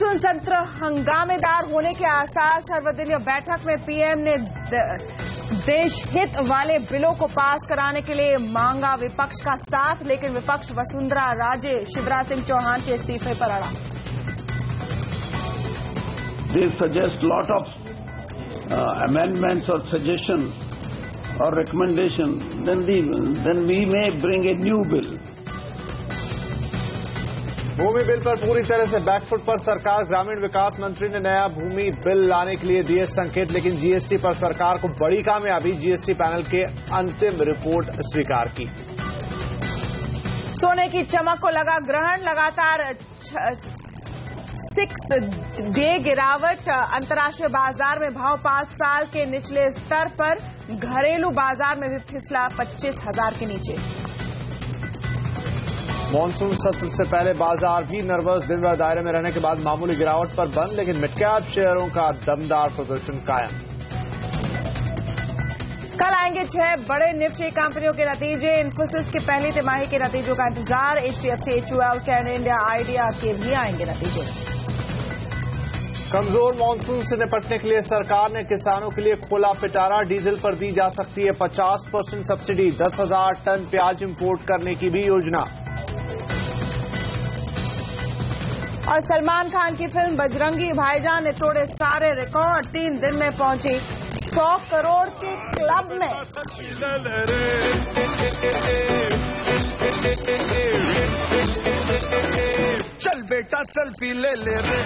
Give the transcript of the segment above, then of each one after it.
Monsoon सत्र हंगामेदार होने के आसार। सर्वदलीय बैठक में पीएम ने देश हित वाले बिलों को पास कराने के लिए मांगा विपक्ष का साथ, लेकिन विपक्ष वसुंधरा राजे शिवराज सिंह चौहान के इस्तीफे पर अड़ा। They suggest lot of amendments or suggestions or recommendations. Then we may bring a new bill. भूमि बिल पर पूरी तरह से बैकफुट पर सरकार। ग्रामीण विकास मंत्री ने नया भूमि बिल लाने के लिए दिए संकेत, लेकिन जीएसटी पर सरकार को बड़ी कामयाबी। जीएसटी पैनल के अंतिम रिपोर्ट स्वीकार की। सोने की चमक को लगा ग्रहण। लगातार 6 डे गिरावट। अंतर्राष्ट्रीय बाजार में भाव 5 साल के निचले स्तर पर। घरेलू बाजार में भी फिसला 25,000 के नीचे। मॉनसून सत्र से पहले बाजार भी नर्वस। दिन भर दायरे में रहने के बाद मामूली गिरावट पर बंद, लेकिन मिड कैप शेयरों का दमदार प्रदर्शन कायम। कल आएंगे 6 बड़े निफ्टी कंपनियों के नतीजे। इन्फोसिस के पहली तिमाही के नतीजों का इंतजार। HDFC, HUL, Canon India, Idea के भी आएंगे नतीजे। कमजोर मॉनसून से निपटने के लिए सरकार ने किसानों के लिए खोला पिटारा। डीजल पर दी जा सकती है 50% सब्सिडी। 10,000 टन प्याज इंपोर्ट करने की भी योजना। और सलमान खान की फिल्म बजरंगी भाईजान ने तोड़े सारे रिकॉर्ड। 3 दिन में पहुंची 100 करोड़ के क्लब में। चल बेटा सेल्फी ले ले रे।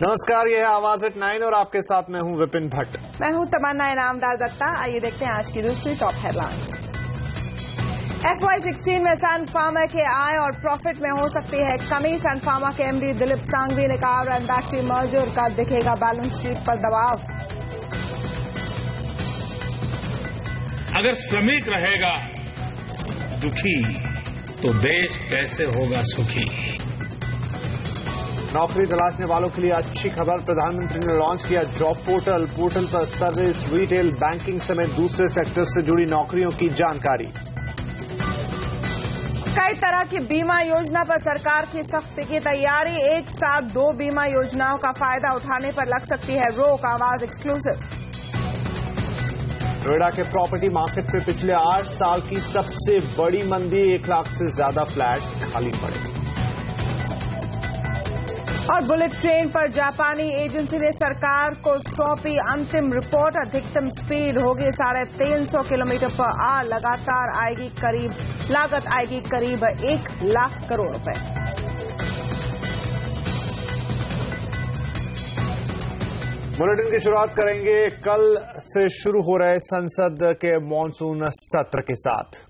नमस्कार, यह है आवाज एट 9 और आपके साथ मैं हूं विपिन भट्ट। मैं हूं तमन्ना इनामदार दत्ता। आइए देखते हैं आज की दूसरी टॉप हेडलाइन। FY16 में सन फार्मा के आय और प्रॉफिट में हो सकती है कमी। सन फार्मा के एमडी दिलीप सांघवी ने कहा रैंडैक्सी मर्जर का दिखेगा बैलेंस शीट पर दबाव। अगर श्रमिक रहेगा दुखी तो देश कैसे होगा सुखी। नौकरी तलाशने वालों के लिए अच्छी खबर। प्रधानमंत्री ने लॉन्च किया जॉब पोर्टल। पोर्टल पर सर्विस, रिटेल, बैंकिंग समेत दूसरे सेक्टर से जुड़ी नौकरियों की जानकारी। कई तरह की बीमा योजना पर सरकार की सख्ती की तैयारी। एक साथ 2 बीमा योजनाओं का फायदा उठाने पर लग सकती है रोक। आवाज एक्सक्लूसिव। नोएडा के प्रॉपर्टी मार्केट में पिछले 8 साल की सबसे बड़ी मंदी। 1 लाख से ज्यादा फ्लैट खाली पड़े। और बुलेट ट्रेन पर जापानी एजेंसी ने सरकार को सौंपी अंतिम रिपोर्ट। अधिकतम स्पीड होगी 350 किलोमीटर पर आवर। लगातार आएगी लागत आएगी करीब 1 लाख करोड़ रुपए। बुलेटिन की शुरुआत करेंगे कल से शुरू हो रहे संसद के मॉनसून सत्र के साथ।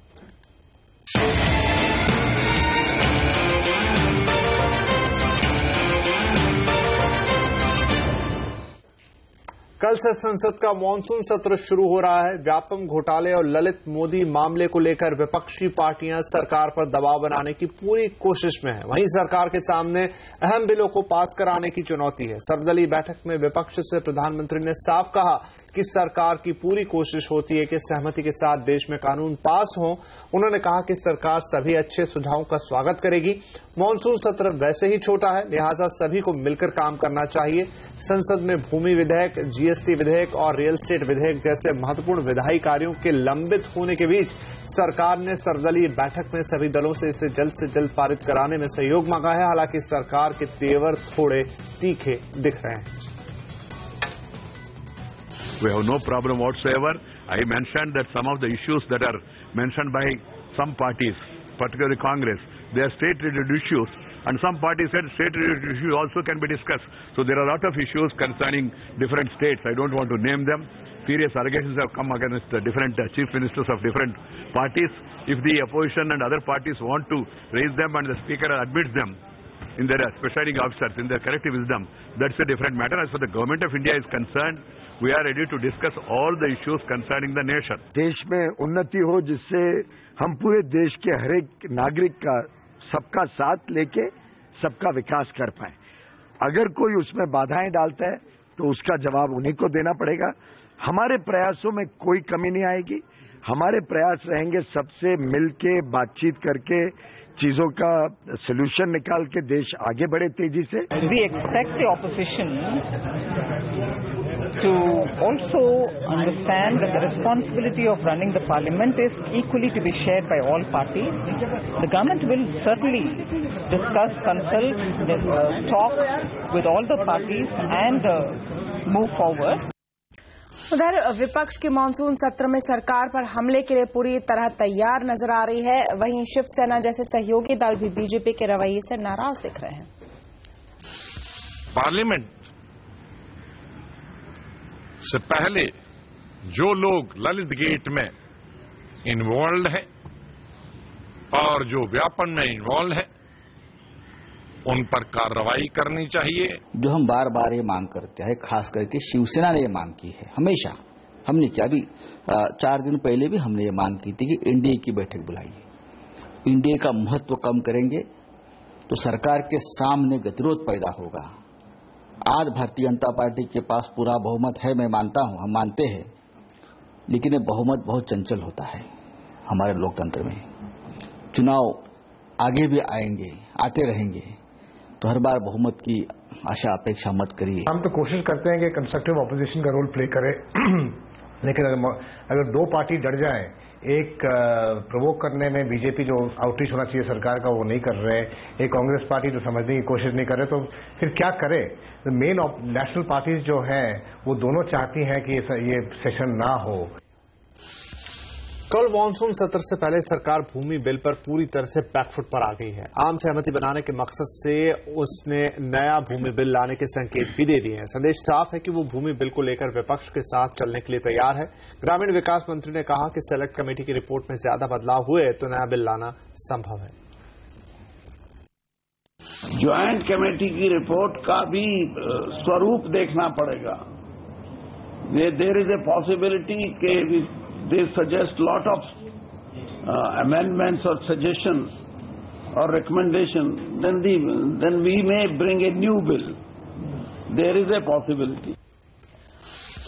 कल से संसद का मॉनसून सत्र शुरू हो रहा है। व्यापम घोटाले और ललित मोदी मामले को लेकर विपक्षी पार्टियां सरकार पर दबाव बनाने की पूरी कोशिश में है। वहीं सरकार के सामने अहम बिलों को पास कराने की चुनौती है। सर्वदलीय बैठक में विपक्ष से प्रधानमंत्री ने साफ कहा कि सरकार की पूरी कोशिश होती है कि सहमति के साथ देश में कानून पास हो। उन्होंने कहा कि सरकार सभी अच्छे सुझावों का स्वागत करेगी। मॉनसून सत्र वैसे ही छोटा है, लिहाजा सभी को मिलकर काम करना चाहिए। संसद में भूमि विधेयक, जीएसटी विधेयक और रियल एस्टेट विधेयक जैसे महत्वपूर्ण विधायी कार्यों के लंबित होने के बीच सरकार ने सर्वदलीय बैठक में सभी दलों से इसे जल्द से जल्द पारित कराने में सहयोग मांगा है। हालांकि सरकार के तेवर थोड़े तीखे दिख रहे हैं। We have no problem whatsoever. I mentioned that some of the issues that are mentioned by some parties, particularly Congress, they are state-related issues, and some parties said state-related issues also can be discussed. So there are a lot of issues concerning different states. I don't want to name them. Serious allegations have come against the different chief ministers of different parties. If the opposition and other parties want to raise them and the speaker admits them in their presiding officers, in their collective wisdom, that's a different matter. As far as the government of India is concerned, we are ready to discuss all the issues concerning the nation. देश में उन्नति हो जिससे हम पूरे देश के हर एक नागरिक का सबका साथ लेके सबका विकास कर पाए। अगर कोई उसमें बाधाएं डालता है तो उसका जवाब उन्हीं को देना पड़ेगा। हमारे प्रयासों में कोई कमी नहीं आएगी। हमारे प्रयास रहेंगे सबसे मिलके बातचीत करके चीजों का सलूशन निकाल के देश आगे बढ़े तेजी से। We expect the opposition to also understand that the responsibility of running the parliament is equally to be shared by all parties. The government will certainly discuss, consult, talk with all the parties and move forward. उधर विपक्ष के monsoon सत्र में सरकार पर हमले के लिए पूरी तरह तैयार नजर आ रही है। वहीं शिवसेना जैसे सहयोगी दल भी बीजेपी के रवैये से नाराज दिख रहे हैं। पार्लियामेंट से पहले जो लोग ललित गेट में इन्वॉल्व है और जो व्यापन में इन्वॉल्व है उन पर कार्रवाई करनी चाहिए। जो हम बार बार ये मांग करते हैं, खास करके शिवसेना ने ये मांग की है, हमेशा हमने किया। अभी 4 दिन पहले भी हमने ये मांग की थी कि एनडीए की बैठक बुलाइए। एनडीए का महत्व कम करेंगे तो सरकार के सामने गतिरोध पैदा होगा। आज भारतीय जनता पार्टी के पास पूरा बहुमत है, मैं मानता हूं, हम मानते हैं, लेकिन ये बहुमत बहुत चंचल होता है हमारे लोकतंत्र में। चुनाव आगे भी आएंगे, आते रहेंगे, तो हर बार बहुमत की आशा अपेक्षा मत करिए। हम तो कोशिश करते हैं कि कंस्ट्रक्टिव ऑपोजिशन का रोल प्ले करें, लेकिन अगर 2 पार्टी डर जाएं, एक प्रोवोक करने में बीजेपी जो आउटरीच होना चाहिए सरकार का वो नहीं कर रहे, एक कांग्रेस पार्टी जो समझने की कोशिश नहीं कर रहे, तो फिर क्या करे? तो मेन नेशनल पार्टीज जो हैं वो दोनों चाहती हैं कि ये सेशन ना हो। कल मानसून सत्र से पहले सरकार भूमि बिल पर पूरी तरह से बैकफुट पर आ गई है। आम सहमति बनाने के मकसद से उसने नया भूमि बिल लाने के संकेत भी दे दिए हैं। संदेश साफ है कि वो भूमि बिल को लेकर विपक्ष के साथ चलने के लिए तैयार है। ग्रामीण विकास मंत्री ने कहा कि सेलेक्ट कमेटी की रिपोर्ट में ज्यादा बदलाव हुए तो नया बिल लाना संभव है। ज्वाइंट कमेटी की रिपोर्ट का भी स्वरूप देखना पड़ेगा। देयर इज ए पॉसिबिलिटी के they suggest lot of amendments or suggestions or recommendations, then we may bring a new bill. There is a possibility.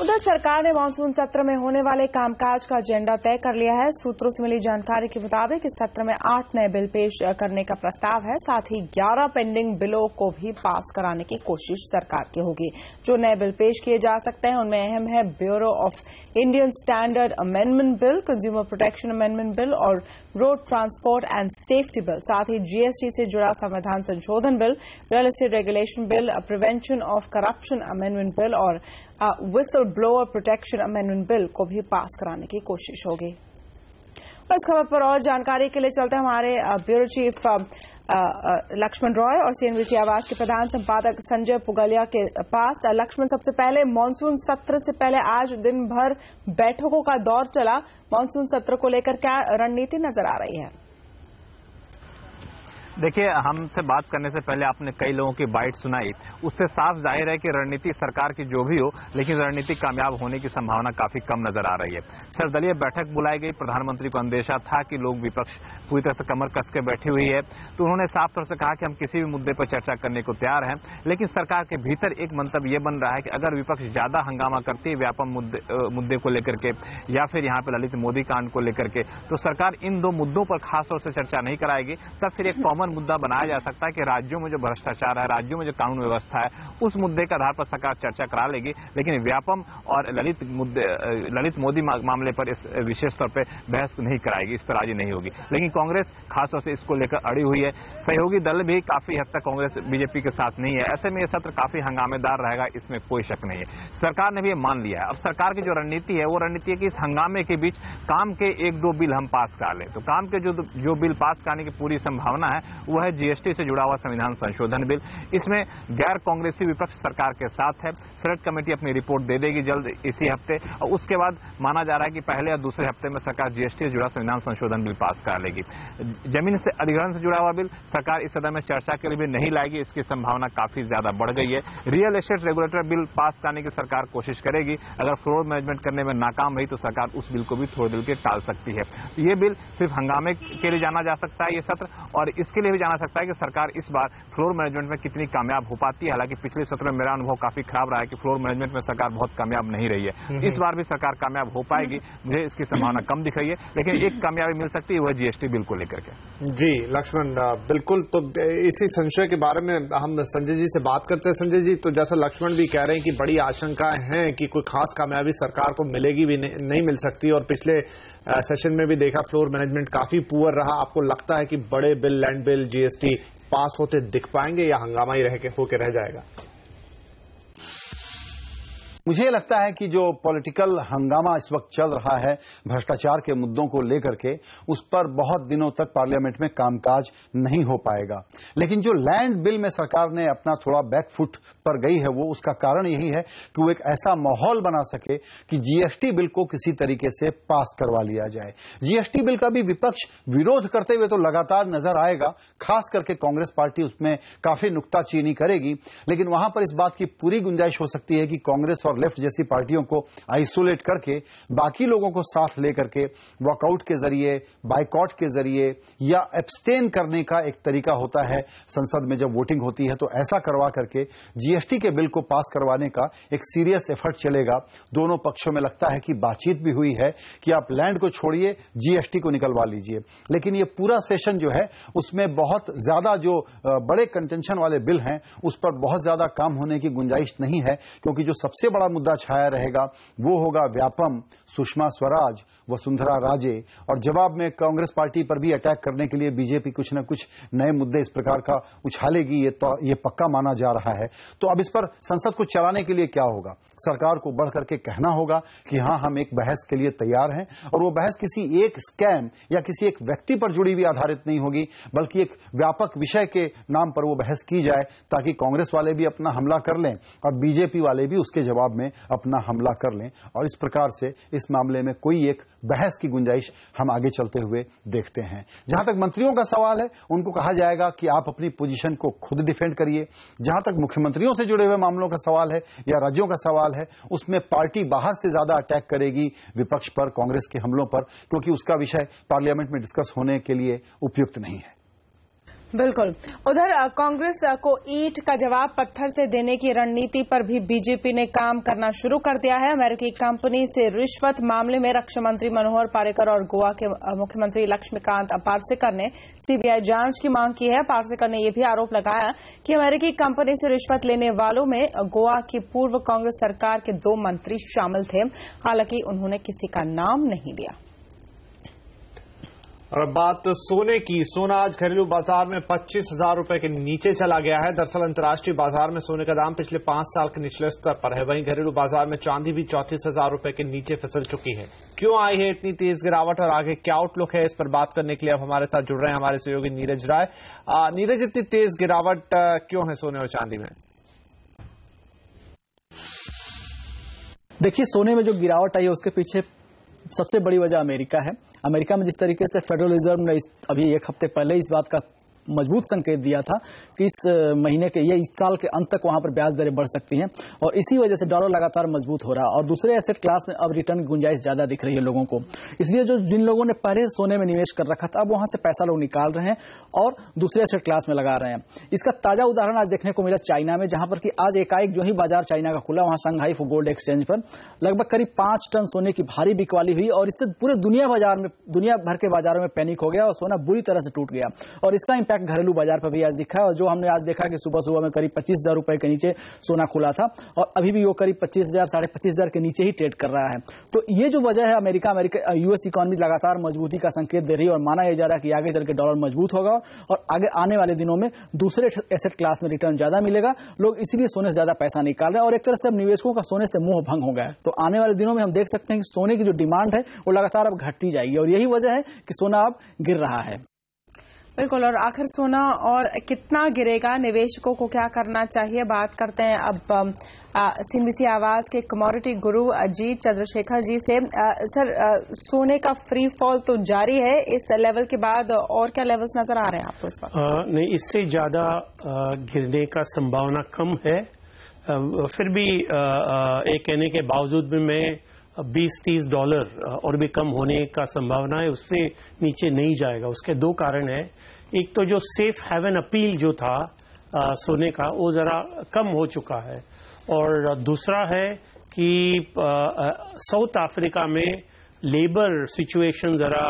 उधर सरकार ने मानसून सत्र में होने वाले कामकाज का एजेंडा तय कर लिया है। सूत्रों से मिली जानकारी के मुताबिक इस सत्र में 8 नए बिल पेश करने का प्रस्ताव है। साथ ही 11 पेंडिंग बिलों को भी पास कराने की कोशिश सरकार की होगी। जो नए बिल पेश किए जा सकते हैं उनमें अहम है bureau of Indian standard amendment bill, consumer protection amendment bill और road transport and safety bill. साथ ही जीएसटी से जुड़ा संविधान संशोधन bill, real estate regulation bill, prevention of corruption amendment bill और whistle blower protection amendment bill को भी पास कराने की कोशिश होगी। इस खबर पर और जानकारी के लिए चलते हैं हमारे ब्यूरो चीफ लक्ष्मण रॉय और सीएनबीसी आवाज के प्रधान संपादक संजय पुगलिया के पास। लक्ष्मण, सबसे पहले मानसून सत्र से पहले आज दिन भर बैठकों का दौर चला। मानसून सत्र को लेकर क्या रणनीति नजर आ रही है? देखिए, हमसे बात करने से पहले आपने कई लोगों की बाइट सुनाई, उससे साफ जाहिर है कि रणनीति सरकार की जो भी हो, लेकिन रणनीति कामयाब होने की संभावना काफी कम नजर आ रही है। सर्वदलीय बैठक बुलाई गई, प्रधानमंत्री को अंदेशा था कि लोग विपक्ष पूरी तरह से कमर कस के बैठी हुई है, तो उन्होंने साफ तौर से कहा कि हम किसी भी मुद्दे पर चर्चा करने को तैयार हैं। लेकिन सरकार के भीतर एक मंतव्य यह बन रहा है कि अगर विपक्ष ज्यादा हंगामा करती है व्यापम मुद्दे को लेकर के या फिर यहाँ पे ललित मोदी कांड को लेकर के, तो सरकार इन 2 मुद्दों पर खासतौर से चर्चा नहीं कराएगी। तब फिर एक कॉमन मुद्दा बनाया जा सकता है कि राज्यों में जो भ्रष्टाचार है, राज्यों में जो कानून व्यवस्था है, उस मुद्दे के आधार पर सरकार चर्चा करा लेगी। लेकिन व्यापम और ललित मोदी मामले पर इस विशेष तौर पर बहस नहीं कराएगी, इस पर राजी नहीं होगी। लेकिन कांग्रेस खासतौर से इसको लेकर अड़ी हुई है। सहयोगी दल भी काफी हद तक कांग्रेस बीजेपी के साथ नहीं है। ऐसे में यह सत्र काफी हंगामेदार रहेगा, इसमें कोई शक नहीं है। सरकार ने भी ये मान लिया है। अब सरकार की जो रणनीति है वो रणनीति है कि इस हंगामे के बीच काम के 1-2 बिल हम पास करा लें। तो काम के जो बिल पास कराने की पूरी संभावना है वो है जीएसटी से जुड़ा हुआ संविधान संशोधन बिल। इसमें गैर कांग्रेसी विपक्ष सरकार के साथ है। सेलेक्ट कमेटी अपनी रिपोर्ट दे देगी जल्द इसी हफ्ते, और उसके बाद माना जा रहा है कि पहले या दूसरे हफ्ते में सरकार जीएसटी से जुड़ा संविधान संशोधन बिल पास करा लेगी। जमीन से अधिग्रहण से जुड़ा हुआ बिल सरकार इस सदन में चर्चा के लिए भी नहीं लाएगी, इसकी संभावना काफी ज्यादा बढ़ गई है। Real estate regulator bill pass कराने की सरकार कोशिश करेगी। अगर फ्लोर मैनेजमेंट करने में नाकाम रही तो सरकार उस बिल को भी थोड़ी देर के टाल सकती है। ये बिल सिर्फ हंगामे के लिए जाना जा सकता है ये सत्र, और इसके इसके लिए भी जाना सकता है कि सरकार इस बार फ्लोर मैनेजमेंट में कितनी कामयाब हो पाती है। हालांकि पिछले सत्र में मेरा अनुभव काफी खराब रहा है कि फ्लोर मैनेजमेंट में सरकार बहुत कामयाब नहीं रही है। इस बार भी सरकार कामयाब हो पाएगी, मुझे इसकी संभावना कम दिख रही है, लेकिन एक कामयाबी मिल सकती है, वह जीएसटी बिल को लेकर के। जी लक्ष्मण, बिल्कुल। तो इसी संशय के बारे में हम संजय जी से बात करते हैं। संजय जी, तो जैसा लक्ष्मण भी कह रहे हैं कि बड़ी आशंकाएं हैं कि कोई खास कामयाबी सरकार को मिलेगी भी नहीं मिल सकती, और पिछले सेशन में भी देखा फ्लोर मैनेजमेंट काफी पुअर रहा। आपको लगता है कि बड़े बिल, लैंड बिल, जीएसटी पास होते दिख पाएंगे या हंगामा ही होके रह जाएगा? मुझे लगता है कि जो पॉलिटिकल हंगामा इस वक्त चल रहा है भ्रष्टाचार के मुद्दों को लेकर के, उस पर बहुत दिनों तक पार्लियामेंट में कामकाज नहीं हो पाएगा। लेकिन जो लैंड बिल में सरकार ने अपना थोड़ा बैकफुट पर गई है, वो उसका कारण यही है कि वो एक ऐसा माहौल बना सके कि जीएसटी बिल को किसी तरीके से पास करवा लिया जाए। जीएसटी बिल का भी विपक्ष विरोध करते हुए तो लगातार नजर आएगा, खास करके कांग्रेस पार्टी उसमें काफी नुक्ताचीनी करेगी, लेकिन वहां पर इस बात की पूरी गुंजाइश हो सकती है कि कांग्रेस और लेफ्ट जैसी पार्टियों को आइसोलेट करके बाकी लोगों को साथ लेकर के वॉकआउट के जरिए, बाइकॉट के जरिए या एब्सटेन करने का एक तरीका होता है संसद में जब वोटिंग होती है, तो ऐसा करवा करके जीएसटी के बिल को पास करवाने का एक सीरियस एफर्ट चलेगा। दोनों पक्षों में लगता है कि बातचीत भी हुई है कि आप लैंड को छोड़िए, जीएसटी को निकलवा लीजिए। लेकिन ये पूरा सेशन जो है उसमें बहुत ज्यादा जो बड़े कंटेंशन वाले बिल हैं उस पर बहुत ज्यादा काम होने की गुंजाइश नहीं है, क्योंकि जो सबसे बड़ा मुद्दा छाया रहेगा वो होगा व्यापम, सुषमा स्वराज, वसुंधरा राजे, और जवाब में कांग्रेस पार्टी पर भी अटैक करने के लिए बीजेपी कुछ न कुछ नए मुद्दे इस प्रकार का उछालेगी, ये पक्का माना जा रहा है। तो अब इस पर संसद को चलाने के लिए क्या होगा? सरकार को बढ़ करके कहना होगा कि हां, हम एक बहस के लिए तैयार हैं, और वो बहस किसी एक स्कैम या किसी एक व्यक्ति पर जुड़ी हुई आधारित नहीं होगी, बल्कि एक व्यापक विषय के नाम पर वो बहस की जाए, ताकि कांग्रेस वाले भी अपना हमला कर लें और बीजेपी वाले भी उसके जवाब में अपना हमला कर लें, और इस प्रकार से इस मामले में कोई एक बहस की गुंजाइश हम आगे चलते हुए देखते हैं। जहां तक मंत्रियों का सवाल है, उनको कहा जाएगा कि आप अपनी पोजीशन को खुद डिफेंड करिए। जहां तक मुख्यमंत्रियों से जुड़े हुए मामलों का सवाल है या राज्यों का सवाल है, उसमें पार्टी बाहर से ज्यादा अटैक करेगी विपक्ष पर, कांग्रेस के हमलों पर, क्योंकि उसका विषय पार्लियामेंट में डिस्कस होने के लिए उपयुक्त नहीं है। बिल्कुल। उधर कांग्रेस को ईंट का जवाब पत्थर से देने की रणनीति पर भी बीजेपी ने काम करना शुरू कर दिया है। अमेरिकी कंपनी से रिश्वत मामले में रक्षा मंत्री मनोहर पर्रिकर और गोवा के मुख्यमंत्री लक्ष्मीकांत पार्सेकर ने सीबीआई जांच की मांग की है। पार्सेकर ने यह भी आरोप लगाया कि अमेरिकी कंपनी से रिश्वत लेने वालों में गोवा की पूर्व कांग्रेस सरकार के 2 मंत्री शामिल थे। हालांकि उन्होंने किसी का नाम नहीं लिया। और अब बात सोने की। सोना आज घरेलू बाजार में 25,000 रुपए के नीचे चला गया है। दरअसल अंतर्राष्ट्रीय बाजार में सोने का दाम पिछले 5 साल के निचले स्तर पर है। वहीं घरेलू बाजार में चांदी भी 34,000 रुपए के नीचे फिसल चुकी है। क्यों आई है इतनी तेज गिरावट और आगे क्या आउटलुक है, इस पर बात करने के लिए अब हमारे साथ जुड़ रहे हैं हमारे सहयोगी नीरज राय। नीरज, इतनी तेज गिरावट क्यों है सोने और चांदी में? देखिए, सोने में जो गिरावट आई है उसके पीछे सबसे बड़ी वजह अमेरिका है। अमेरिका में जिस तरीके से फेडरल रिजर्व ने अभी 1 हफ्ते पहले इस बात का मजबूत संकेत दिया था कि इस महीने के इस साल के अंत तक वहां पर ब्याज दरें बढ़ सकती हैं, और इसी वजह से डॉलर लगातार मजबूत हो रहा है और दूसरे एसेट क्लास में अब रिटर्न की गुंजाइश ज्यादा दिख रही है लोगों को। इसलिए जिन लोगों ने पहले सोने में निवेश कर रखा था, अब वहां से पैसा लोग निकाल रहे हैं और दूसरे एसेट क्लास में लगा रहे हैं। इसका ताजा उदाहरण आज देखने को मिला चाइना में, जहां पर कि आज एकाएक जो ही बाजार चाइना का खुला, वहां शंघाई गोल्ड एक्सचेंज पर लगभग करीब 5 टन सोने की भारी बिकवाली हुई, और इससे पूरे दुनिया भर के बाजारों में पैनिक हो गया और सोना बुरी तरह से टूट गया। और इसका इंपैक्ट घरेलू बाजार पर भी आज दिखा है, और जो हमने आज देखा कि सुबह सुबह में करीब 25,000 रुपए के नीचे सोना खुला था और अभी भी वो करीब 25,000 साढ़े 25,000 के नीचे ही ट्रेड कर रहा है। तो ये जो वजह है, अमेरिका यूएस इकोनॉमी लगातार मजबूती का संकेत दे रही है और माना यह जा रहा है कि आगे चल के डॉलर मजबूत होगा और आगे आने वाले दिनों में दूसरे एसेट क्लास में रिटर्न ज्यादा मिलेगा। लोग इसीलिए सोने से ज्यादा पैसा निकाल रहे हैं और एक तरह से अब निवेशकों का सोने से मोह भंग हो गया है। तो आने वाले दिनों में हम देख सकते हैं कि सोने की जो डिमांड है वो लगातार अब घटती जाएगी, और यही वजह है कि सोना अब गिर रहा है। बिल्कुल। और आखिर सोना और कितना गिरेगा, निवेशकों को क्या करना चाहिए, बात करते हैं अब सीबीसी आवाज के कमोडिटी गुरु अजीत चंद्रशेखर जी से। सर, सोने का फ्री फॉल तो जारी है, इस लेवल के बाद और क्या लेवल्स नजर आ रहे हैं आपको इस वक्त? नहीं, इससे ज्यादा गिरने का संभावना कम है। फिर भी एक कहने के बावजूद भी मैं $20-30 और भी कम होने का संभावना है, उससे नीचे नहीं जाएगा। उसके 2 कारण है एक तो जो सेफ हेवन अपील जो था सोने का, वो ज़रा कम हो चुका है, और दूसरा है कि साउथ अफ्रीका में लेबर सिचुएशन ज़रा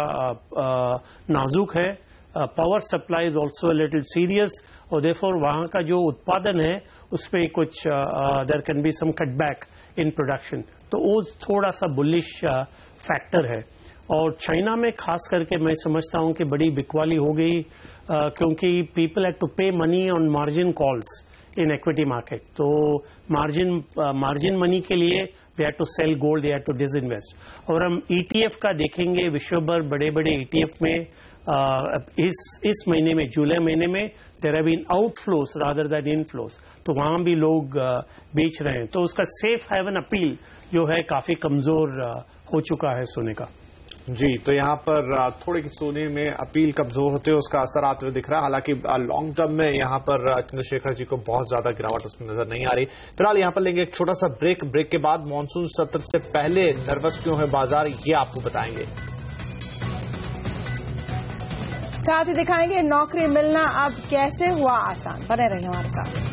नाजुक है, power supply is also little serious, और देयरफॉर वहाँ का जो उत्पादन है उस पर कुछ there can be some cutback in production, तो वो थोड़ा सा बुलिश फैक्टर है। और चाइना में खास करके मैं समझता हूँ कि बड़ी बिकवाली हो गई, क्योंकि people had to pay money on margin calls in equity market, तो मार्जिन मनी के लिए they had to sell gold, they had to disinvest. और हम ETF का देखेंगे, विश्व भर बड़े बड़े ETF में इस महीने में, जुलाई महीने में there have been outflows rather than inflows, तो वहां भी लोग बेच रहे हैं, तो उसका सेफ हेवन अपील जो है काफी कमजोर हो चुका है सोने का। जी, तो यहाँ पर थोड़े की सोने में अपील कमजोर होते हुए उसका असर आते हुए दिख रहा है। हालांकि लॉन्ग टर्म में यहाँ पर चंद्रशेखर जी को बहुत ज्यादा गिरावट उसमें नजर नहीं आ रही। फिलहाल यहाँ पर लेंगे एक छोटा सा ब्रेक के बाद मॉनसून सत्र से पहले नर्वस क्यों है बाजार, ये आपको बताएंगे। साथ ही दिखाएंगे नौकरी मिलना अब कैसे हुआ आसान। बने रहिए हमारे साथ।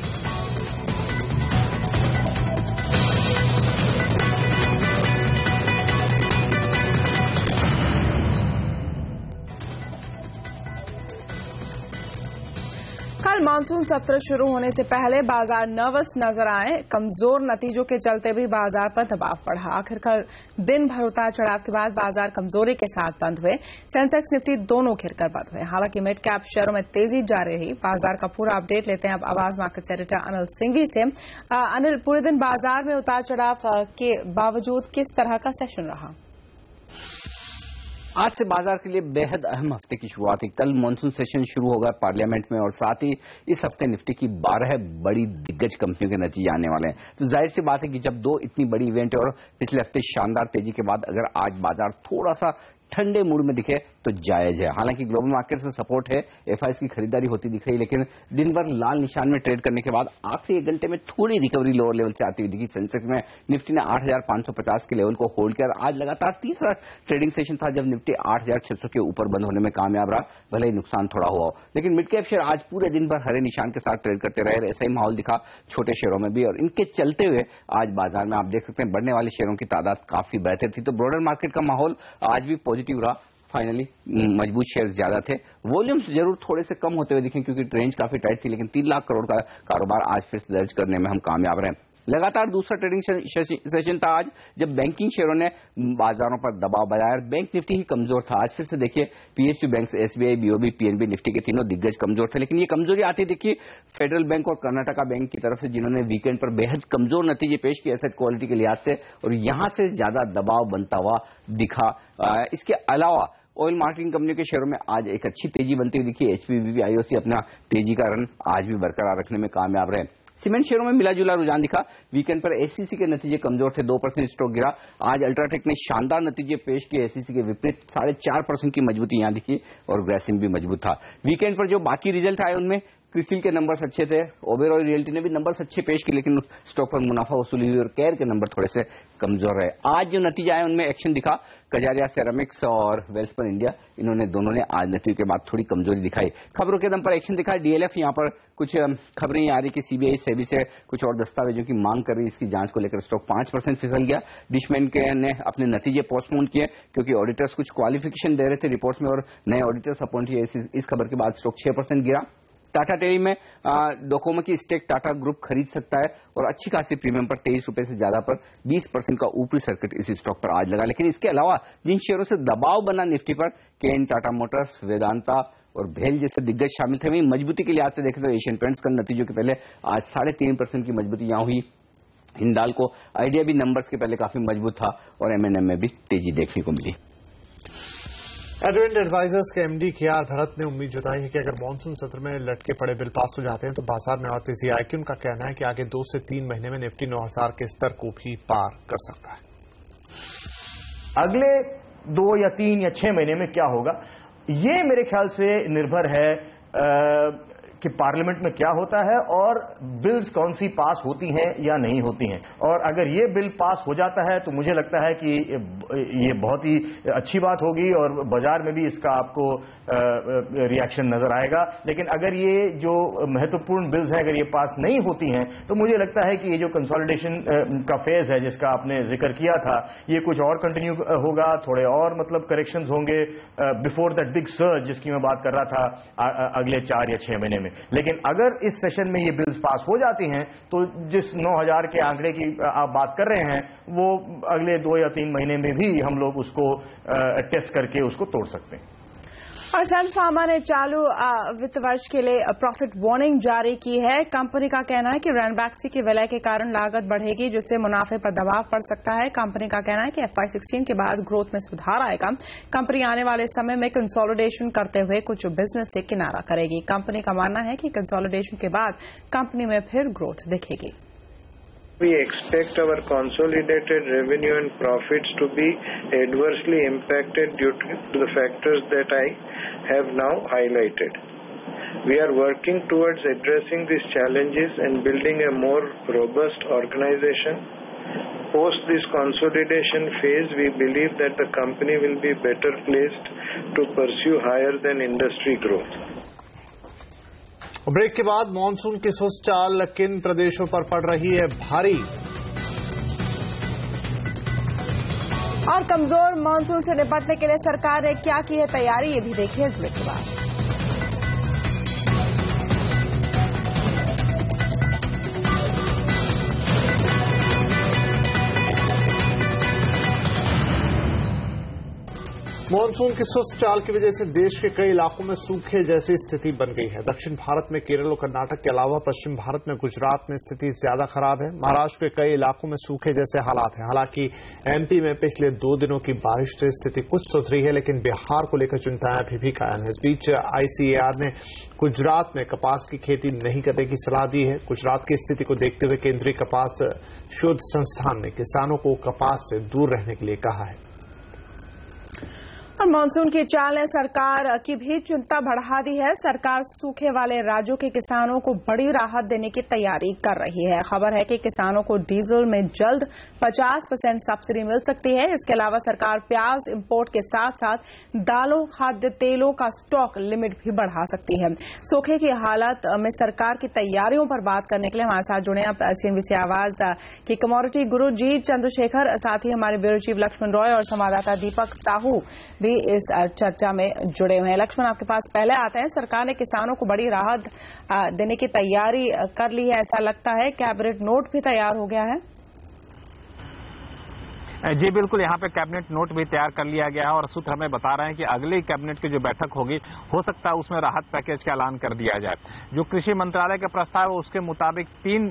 कल मानसून सत्र शुरू होने से पहले बाजार नर्वस नजर आए। कमजोर नतीजों के चलते भी बाजार पर दबाव बढ़ा। आखिरकार दिन भर उतार चढ़ाव के बाद बाजार कमजोरी के साथ बंद हुए। सेंसेक्स निफ्टी दोनों गिरकर बंद हुए। हालांकि मिड कैप शेयरों में तेजी जारी रही। बाजार का पूरा अपडेट लेते हैं अब आवाज मार्केट एडिटर अनिल सिंघवी से। अनिल, पूरे दिन बाजार में उतार चढ़ाव के बावजूद किस तरह का सेशन रहा? आज से बाजार के लिए बेहद अहम हफ्ते की शुरुआत हुई। कल मॉनसून सेशन शुरू होगा पार्लियामेंट में, और साथ ही इस हफ्ते निफ्टी की 12 बड़ी दिग्गज कंपनियों के नतीजे आने वाले हैं। तो जाहिर सी बात है कि जब दो इतनी बड़ी इवेंट है और पिछले हफ्ते शानदार तेजी के बाद अगर आज बाजार थोड़ा सा ठंडे मूड में दिखे तो जायज है। हालांकि ग्लोबल मार्केट से सपोर्ट है, एफआईएस की खरीदारी होती दिख रही, लेकिन दिन भर लाल निशान में ट्रेड करने के बाद आखिरी 1 घंटे में थोड़ी रिकवरी लोअर लेवल से आती हुई दिखी। सेंसेक्स में निफ्टी ने 8550 के लेवल को होल्ड किया। आज लगातार तीसरा ट्रेडिंग सेशन था जब निफ्टी 8600 के ऊपर बंद होने में कामयाब रहा, भले ही नुकसान थोड़ा हुआ। लेकिन मिड कैप शेयर आज पूरे दिन भर हरे निशान के साथ ट्रेड करते रहे। ऐसा ही माहौल दिखा छोटे शेयरों में भी, और इनके चलते हुए आज बाजार में आप देख सकते हैं बढ़ने वाले शेयरों की तादाद काफी बेहतर थी। तो ब्रॉडर मार्केट का माहौल आज भी पॉजिटिव रहा। फाइनली मजबूत शेयर ज्यादा थे। वॉल्यूम्स जरूर थोड़े से कम होते हुए दिखे क्योंकि रेंज काफी टाइट थी, लेकिन 3 लाख करोड़ का कारोबार आज फिर से दर्ज करने में हम कामयाब रहे। लगातार दूसरा ट्रेडिंग सेशन था आज जब बैंकिंग शेयरों ने बाजारों पर दबाव बनाया। बैंक निफ्टी ही कमजोर था। आज फिर से देखिए PSU bank, SBI, BOB, PNB, Nifty के तीनों दिग्गज कमजोर थे। लेकिन ये कमजोरी आती देखिए फेडरल बैंक और कर्नाटका बैंक की तरफ से, जिन्होंने वीकेंड पर बेहद कमजोर नतीजे पेश किए एसेट क्वालिटी के लिहाज से, और यहां से ज्यादा दबाव बनता हुआ दिखा। इसके अलावा ऑयल मार्केटिंग कंपनियों के शेयरों में आज एक अच्छी तेजी बनती हुई दिखी। एचपीबीबी, आईओसी अपना तेजी का रन आज भी बरकरार रखने में कामयाब रहे। सीमेंट शेयरों में मिला जुला रुझान दिखा। वीकेंड पर एसीसी के नतीजे कमजोर थे, 2% स्टॉक गिरा। आज अल्ट्राटेक ने शानदार नतीजे पेश किए, एसीसी के विपरीत 4.5% की मजबूती यहां दिखी, और ग्रेसिम भी मजबूत था। वीकेंड पर जो बाकी रिजल्ट आए उनमें क्रिसिल के नंबर्स अच्छे थे, ओबेरॉय रियल्टी ने भी नंबर्स अच्छे पेश किए, लेकिन स्टॉक पर मुनाफा वसूली हुई और केयर के नंबर थोड़े से कमजोर रहे। आज जो नतीजे आए उनमें एक्शन दिखा। कजारिया सेरामिक्स और वेल्सपन इंडिया, इन्होंने दोनों ने आज नतीजे के बाद थोड़ी कमजोरी दिखाई। खबरों के दम पर एक्शन दिखा। डीएलएफ यहाँ पर कुछ खबरें आ रही कि सीबीआई सेबी से कुछ और दस्तावेजों की मांग कर रही, इसकी जांच को लेकर स्टॉक 5% फिसल गया। डिशमैन के ने अपने नतीजे पोस्टपोन किए क्योंकि ऑडिटर्स कुछ क्वालिफिकेशन दे रहे थे रिपोर्ट्स में, और नए ऑडिटर्स अपॉइंट किए। इस खबर के बाद स्टॉक 6% गिरा। टाटा टेली में डोकोमो की स्टेक टाटा ग्रुप खरीद सकता है, और अच्छी खासी प्रीमियम पर 23 रुपए से ज्यादा पर 20% का ऊपरी सर्किट इस स्टॉक पर आज लगा। लेकिन इसके अलावा जिन शेयरों से दबाव बना निफ्टी पर, केन, टाटा मोटर्स, वेदांता और भेल जैसे दिग्गज शामिल थे। वहीं मजबूती के लिहाज से देखें तो एशियन पेंट्स का नतीजों के पहले आज 3.5% की मजबूती यहां हुई। हिंडाल्को, आइडिया भी नंबर्स के पहले काफी मजबूत था, और एमएनएम में भी तेजी देखने को मिली। एडवेंट एडवाइजर्स के एमडी केआर भरत ने उम्मीद जताई है कि अगर मानसून सत्र में लटके पड़े बिल पास हो जाते हैं तो बाजार में और तेजी आएगी। उनका कहना है कि आगे 2 से 3 महीने में निफ्टी 9000 के स्तर को भी पार कर सकता है। अगले 2 या 3 या 6 महीने में क्या होगा, ये मेरे ख्याल से निर्भर है कि पार्लियामेंट में क्या होता है और बिल्स कौन सी पास होती हैं या नहीं होती हैं। और अगर ये बिल पास हो जाता है तो मुझे लगता है कि ये बहुत ही अच्छी बात होगी और बाजार में भी इसका आपको रिएक्शन नजर आएगा। लेकिन अगर ये जो महत्वपूर्ण बिल्स हैं अगर ये पास नहीं होती हैं तो मुझे लगता है कि ये जो कंसोलिडेशन का फेज है जिसका आपने जिक्र किया था ये कुछ और कंटिन्यू होगा, थोड़े और मतलब करेक्शंस होंगे बिफोर दैट बिग सर्ज जिसकी मैं बात कर रहा था अगले 4 या 6 महीने में। लेकिन अगर इस सेशन में ये बिल्स पास हो जाती हैं तो जिस 9000 के आंकड़े की आप बात कर रहे हैं वो अगले 2 या 3 महीने में भी हम लोग उसको टेस्ट करके उसको तोड़ सकते हैं। और सन फार्मा ने चालू वित्त वर्ष के लिए प्रॉफिट वार्निंग जारी की है। कंपनी का कहना है कि रैनबैक्सी के विलय के कारण लागत बढ़ेगी जिससे मुनाफे पर दबाव पड़ सकता है। कंपनी का कहना है कि FY16 के बाद ग्रोथ में सुधार आएगा। कंपनी आने वाले समय में कंसोलिडेशन करते हुए कुछ बिजनेस से किनारा करेगी। कंपनी का मानना है कि कंसोलिडेशन के बाद कंपनी में फिर ग्रोथ दिखेगी। We expect our consolidated revenue and profits to be adversely impacted due to the factors that I have now highlighted. We are working towards addressing these challenges and building a more robust organization. Post this consolidation phase, we believe that the company will be better placed to pursue higher than industry growth. Break के बाद monsoon की सुस्त चाल किन प्रदेशों पर पड़ रही है भारी और कमजोर मॉनसून से निपटने के लिए सरकार ने क्या की है तैयारी, ये भी देखिए इस ब्रेक के बाद। मॉनसून की सुस्त चाल की वजह से देश के कई इलाकों में सूखे जैसी स्थिति बन गई है। दक्षिण भारत में केरल और कर्नाटक के अलावा पश्चिम भारत में गुजरात में स्थिति ज्यादा खराब है। महाराष्ट्र के कई इलाकों में सूखे जैसे हालात हैं। हालांकि MP में पिछले 2 दिनों की बारिश से स्थिति कुछ सुधरी है लेकिन बिहार को लेकर चिंताएं अभी भी कायम है। इस बीच ICAR ने गुजरात में कपास की खेती नहीं करने की सलाह दी है। गुजरात की स्थिति को देखते हुए केंद्रीय कपास शोध संस्थान ने किसानों को कपास से दूर रहने के लिए कहा है। और मानसून की चाल ने सरकार की भी चिंता बढ़ा दी है। सरकार सूखे वाले राज्यों के किसानों को बड़ी राहत देने की तैयारी कर रही है। खबर है कि किसानों को डीजल में जल्द 50% सब्सिडी मिल सकती है। इसके अलावा सरकार प्याज इंपोर्ट के साथ साथ दालों, खाद्य तेलों का स्टॉक लिमिट भी बढ़ा सकती है। सूखे की हालत में सरकार की तैयारियों पर बात करने के लिए हमारे साथ जुड़े हैं CNBC आवाज के कमोडिटी गुरु जी चंद्रशेखर, साथ ही हमारे ब्यूरो चीफ लक्ष्मण रॉय और संवाददाता दीपक साहू भी इस चर्चा में जुड़े हुए हैं। लक्ष्मण, आपके पास पहले आते हैं। सरकार ने किसानों को बड़ी राहत देने की तैयारी कर ली है, ऐसा लगता है। कैबिनेट नोट भी तैयार हो गया है। जी बिल्कुल, यहाँ पे कैबिनेट नोट भी तैयार कर लिया गया है और सूत्र हमें बता रहे हैं कि अगली कैबिनेट की जो बैठक होगी हो सकता है उसमें राहत पैकेज का ऐलान कर दिया जाए। जो कृषि मंत्रालय का प्रस्ताव है उसके मुताबिक 3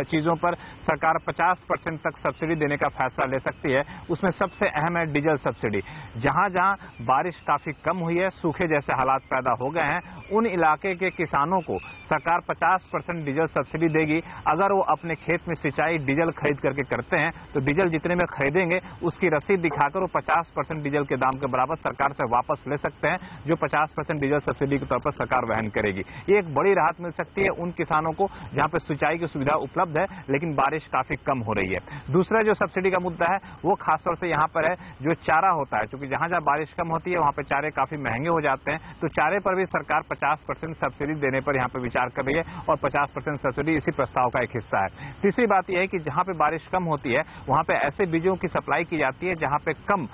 चीजों पर सरकार 50% तक सब्सिडी देने का फैसला ले सकती है। उसमें सबसे अहम है डीजल सब्सिडी। जहां जहां बारिश काफी कम हुई है, सूखे जैसे हालात पैदा हो गए हैं, उन इलाके के किसानों को सरकार 50% डीजल सब्सिडी देगी। अगर वो अपने खेत में सिंचाई डीजल खरीद करके करते हैं तो डीजल जितने में खरीदेंगे उसकी रसीद दिखाकर वो 50% डीजल के दाम के बराबर सरकार से वापस ले सकते हैं, जो 50% डीजल सब्सिडी के तौर पर सरकार वहन करेगी। ये एक बड़ी राहत मिल सकती है उन किसानों को जहां पे सिंचाई की सुविधा उपलब्ध है लेकिन बारिश काफी कम हो रही है। दूसरा जो सब्सिडी का मुद्दा है वो खासतौर से यहाँ पर है जो चारा होता है, क्योंकि जहां जहां बारिश कम होती है वहां पे चारे काफी महंगे हो जाते हैं, तो चारे पर भी सरकार 50% सब्सिडी देने पर यहाँ पे विचार कर रही है और 50% सब्सिडी इसी प्रस्ताव का एक हिस्सा है। तीसरी बात यह है कि जहां पे बारिश कम होती है वहां पे ऐसे बीजों की सप्लाई की जाती है जहां पे कम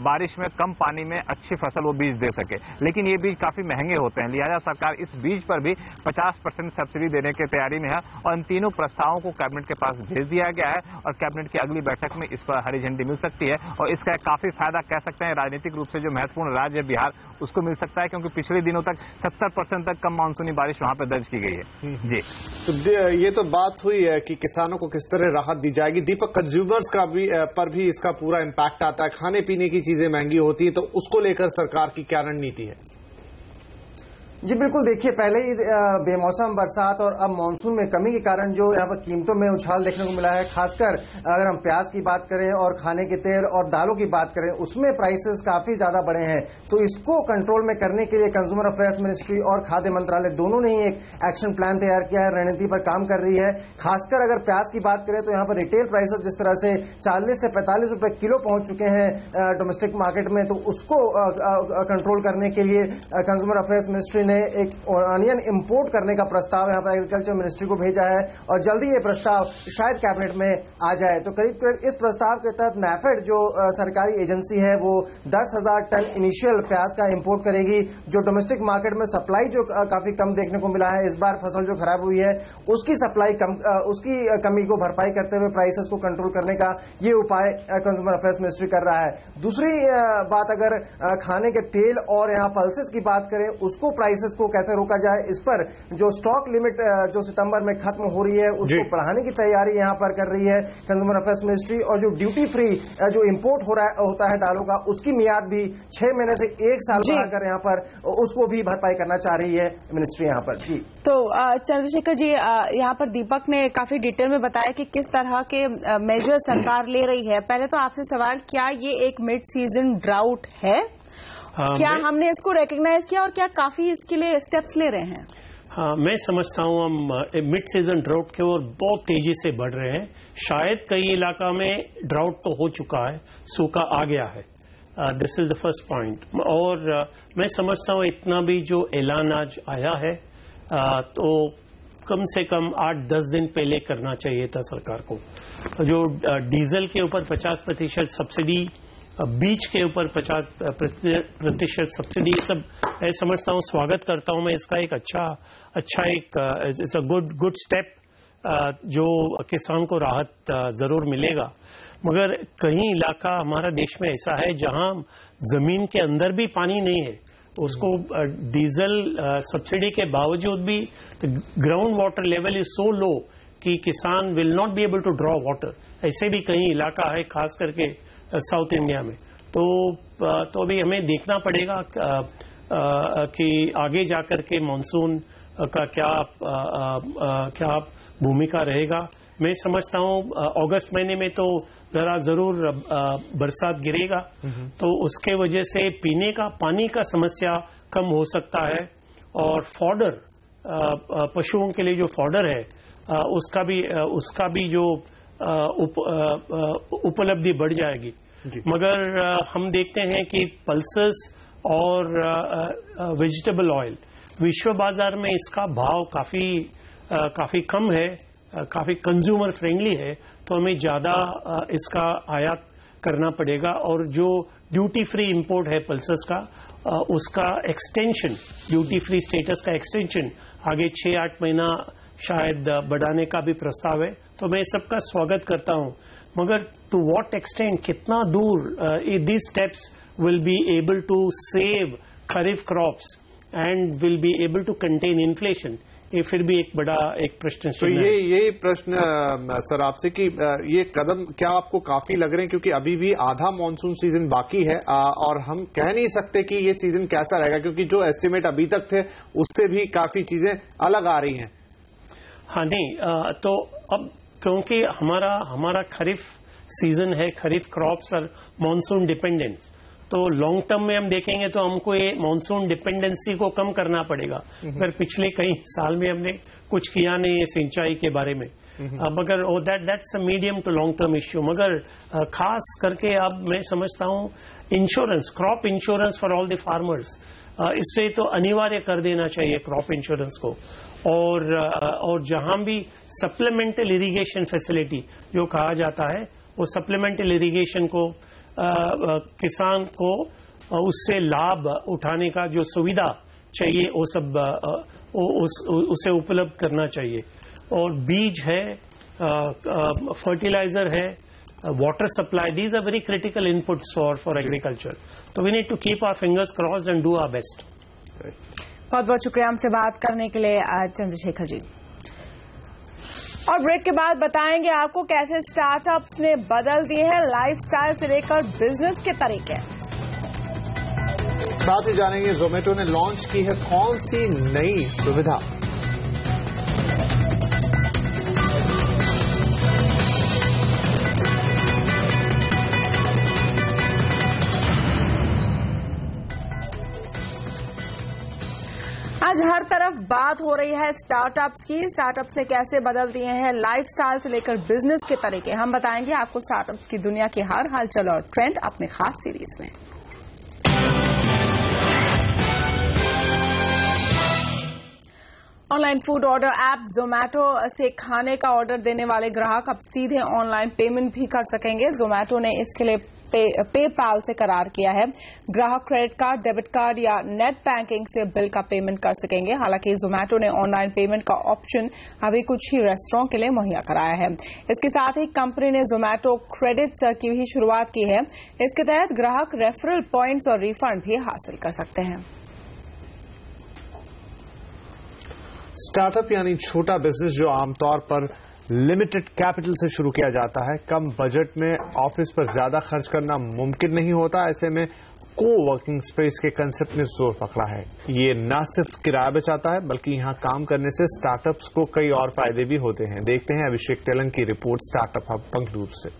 बारिश में कम पानी में अच्छी फसल वो बीज दे सके, लेकिन ये बीज काफी महंगे होते हैं, लिहाजा सरकार इस बीज पर भी 50% सब्सिडी देने की तैयारी में है और इन तीनों प्रस्तावों को कैबिनेट के पास भेज दिया गया है और कैबिनेट की अगली बैठक में इस पर हरी झंडी मिल सकती है और इसका काफी फायदा कह सकते हैं राजनीतिक रूप से जो महत्वपूर्ण राज्य है बिहार उसको मिल सकता है, क्योंकि पिछले दिनों तक 70% तक कम मानसूनी बारिश वहां पर दर्ज की गई है। जी तो ये तो बात हुई है कि किसानों को किस तरह राहत दी जाएगी। दीपक, कंज्यूमर्स का भी पर भी इसका पूरा इम्पैक्ट आता है, खाने पीने की चीजें महंगी होती है, तो उसको लेकर सरकार की क्या रणनीति है? जी बिल्कुल, देखिए पहले ही बेमौसम बरसात और अब मानसून में कमी के कारण जो यहाँ पर कीमतों में उछाल देखने को मिला है, खासकर अगर हम प्याज की बात करें और खाने के तेल और दालों की बात करें, उसमें प्राइसेस काफी ज्यादा बढ़े हैं। तो इसको कंट्रोल में करने के लिए कंज्यूमर अफेयर्स मिनिस्ट्री और खाद्य मंत्रालय दोनों ने ही एक एक्शन प्लान तैयार किया है, रणनीति पर काम कर रही है। खासकर अगर प्याज की बात करें तो यहाँ पर रिटेल प्राइसेस जिस तरह से 40 से 45 रुपए किलो पहुंच चुके हैं डोमेस्टिक मार्केट में, तो उसको कंट्रोल करने के लिए कंज्यूमर अफेयर्स मिनिस्ट्री ने एक ऑनियन इंपोर्ट करने का प्रस्ताव यहाँ पर एग्रीकल्चर मिनिस्ट्री को भेजा है और जल्दी ये प्रस्ताव शायद कैबिनेट में आ जाए। तो करीब करीब इस प्रस्ताव के तहत नैफेड जो सरकारी एजेंसी है वो 10,000 टन इनिशियल प्याज का इंपोर्ट करेगी। जो डोमेस्टिक मार्केट में सप्लाई जो काफी कम देखने को मिला है, इस बार फसल जो खराब हुई है उसकी सप्लाई उसकी कमी को भरपाई करते हुए प्राइसेस को कंट्रोल करने का ये उपाय कंज्यूमर अफेयर्स मिनिस्ट्री कर रहा है। दूसरी बात, अगर खाने के तेल और यहाँ पल्सेस की बात करें, उसको प्राइसेस को कैसे रोका जाए, इस पर जो स्टॉक लिमिट जो सितंबर में खत्म हो रही है उसको बढ़ाने की तैयारी यहाँ पर कर रही है कंज्यूमर अफेयर्स मिनिस्ट्री। और जो ड्यूटी फ्री जो इंपोर्ट होता है दालों का, उसकी मियाद भी 6 महीने से 1 साल बढ़ाकर यहाँ पर उसको भी भरपाई करना चाह रही है मिनिस्ट्री यहाँ पर। जी तो चंद्रशेखर जी, यहाँ पर दीपक ने काफी डिटेल में बताया कि किस तरह के मेजर सरकार ले रही है। पहले तो आपसे सवाल, क्या ये एक मिड सीजन ड्राउट है? क्या हमने इसको रिकॉग्नाइज किया और क्या काफी इसके लिए स्टेप्स ले रहे हैं? हाँ, मैं समझता हूँ हम मिड सीजन ड्राउट की ओर बहुत तेजी से बढ़ रहे हैं। शायद कई इलाका में ड्राउट तो हो चुका है, सूखा आ गया है। This is the first point. और मैं समझता हूँ इतना भी जो ऐलान आज आया है तो कम से कम 8-10 दिन पहले करना चाहिए था सरकार को। जो डीजल के ऊपर 50% सब्सिडी, बीज के ऊपर 50% सब्सिडी, सब मैं समझता हूँ, स्वागत करता हूँ मैं इसका। एक अच्छा एक इट्स अ गुड स्टेप, जो किसान को राहत जरूर मिलेगा। मगर कहीं इलाका हमारा देश में ऐसा है जहां जमीन के अंदर भी पानी नहीं है, उसको डीजल सब्सिडी के बावजूद भी ground water level is so low कि किसान will not be able to draw water. ऐसे भी कहीं इलाका है, खास करके साउथ इंडिया में। तो अभी हमें देखना पड़ेगा कि आगे जाकर के मॉनसून का क्या भूमिका रहेगा। मैं समझता हूँ अगस्त महीने में तो जरूर बरसात गिरेगा, तो उसके वजह से पीने का पानी का समस्या कम हो सकता है। और फॉडर, पशुओं के लिए जो फॉडर है उसका भी जो उपलब्धि बढ़ जाएगी। मगर हम देखते हैं कि पल्सेस और वेजिटेबल ऑयल विश्व बाजार में इसका भाव काफी कम है, काफी कंज्यूमर फ्रेंडली है, तो हमें ज्यादा इसका आयात करना पड़ेगा। और जो ड्यूटी फ्री इंपोर्ट है पल्सेस का, उसका एक्सटेंशन, ड्यूटी फ्री स्टेटस का एक्सटेंशन आगे 6-8 महीना शायद बढ़ाने का भी प्रस्ताव है। तो मैं सबका स्वागत करता हूं, मगर टू व्हाट एक्सटेंट, कितना दूर these steps will be able to save kharif crops and will be able to contain inflation, ये फिर भी एक बड़ा प्रश्न। तो ये प्रश्न सर आपसे कि ये कदम क्या आपको काफी लग रहे हैं, क्योंकि अभी भी आधा मॉनसून सीजन बाकी है और हम कह नहीं सकते कि ये सीजन कैसा रहेगा, क्योंकि जो एस्टिमेट अभी तक थे उससे भी काफी चीजें अलग आ रही हैं। हाँ नहीं, तो अब क्योंकि हमारा खरीफ सीजन है, खरीफ क्रॉप्स और मॉनसून डिपेंडेंस, तो लॉन्ग टर्म में हम देखेंगे तो हमको ये मॉनसून डिपेंडेंसी को कम करना पड़ेगा। अगर पिछले कई साल में हमने कुछ किया नहीं है सिंचाई के बारे में, मगर that's a medium to long term issue. मगर खास करके अब मैं समझता हूँ insurance, crop insurance for all the farmers, इससे तो अनिवार्य कर देना चाहिए क्रॉप इंश्योरेंस को। और जहां भी सप्लीमेंटल इरिगेशन फैसिलिटी जो कहा जाता है, वो सप्लीमेंटल इरिगेशन को किसान को उससे लाभ उठाने का जो सुविधा चाहिए वो सब उसे उपलब्ध करना चाहिए। और बीज है, फर्टिलाइजर है, water supply, these are very critical inputs for agriculture. तो we need to keep our fingers crossed and do our best. बहुत बहुत शुक्रिया हमसे बात करने के लिए चंद्रशेखर जी। और ब्रेक के बाद बताएंगे आपको कैसे स्टार्टअप्स ने बदल दिए हैं लाइफस्टाइल से लेकर बिजनेस के तरीके। साथ ही जानेंगे जोमेटो ने लॉन्च की है कौन सी नई सुविधा। आज हर तरफ बात हो रही है स्टार्टअप्स की। स्टार्टअप्स ने कैसे बदल दिए हैं लाइफस्टाइल से लेकर बिजनेस के तरीके। हम बताएंगे आपको स्टार्टअप्स की दुनिया की हर हलचल और ट्रेंड अपने खास सीरीज में। Online food order app Zomato से खाने का ऑर्डर देने वाले ग्राहक अब सीधे ऑनलाइन पेमेंट भी कर सकेंगे। जोमेटो ने इसके लिए पेपाल से करार किया है। ग्राहक क्रेडिट कार्ड, डेबिट कार्ड या नेट बैंकिंग से बिल का पेमेंट कर सकेंगे। हालांकि जोमेटो ने ऑनलाइन पेमेंट का ऑप्शन अभी कुछ ही रेस्टोरेंट के लिए मुहैया कराया है। इसके साथ ही कंपनी ने जोमेटो क्रेडिट्स की भी शुरुआत की है। इसके तहत ग्राहक रेफरल पॉइंट्स और रिफंड भी हासिल कर सकते हैं। स्टार्टअप यानी छोटा बिजनेस जो आमतौर पर लिमिटेड कैपिटल से शुरू किया जाता है। कम बजट में ऑफिस पर ज्यादा खर्च करना मुमकिन नहीं होता। ऐसे में को वर्किंग स्पेस के कंसेप्ट ने जोर पकड़ा है। ये न सिर्फ किराया बचाता है बल्कि यहां काम करने से स्टार्टअप्स को कई और फायदे भी होते हैं। देखते हैं अभिषेक तेलंग की रिपोर्ट स्टार्टअप हब बंगलुरु से।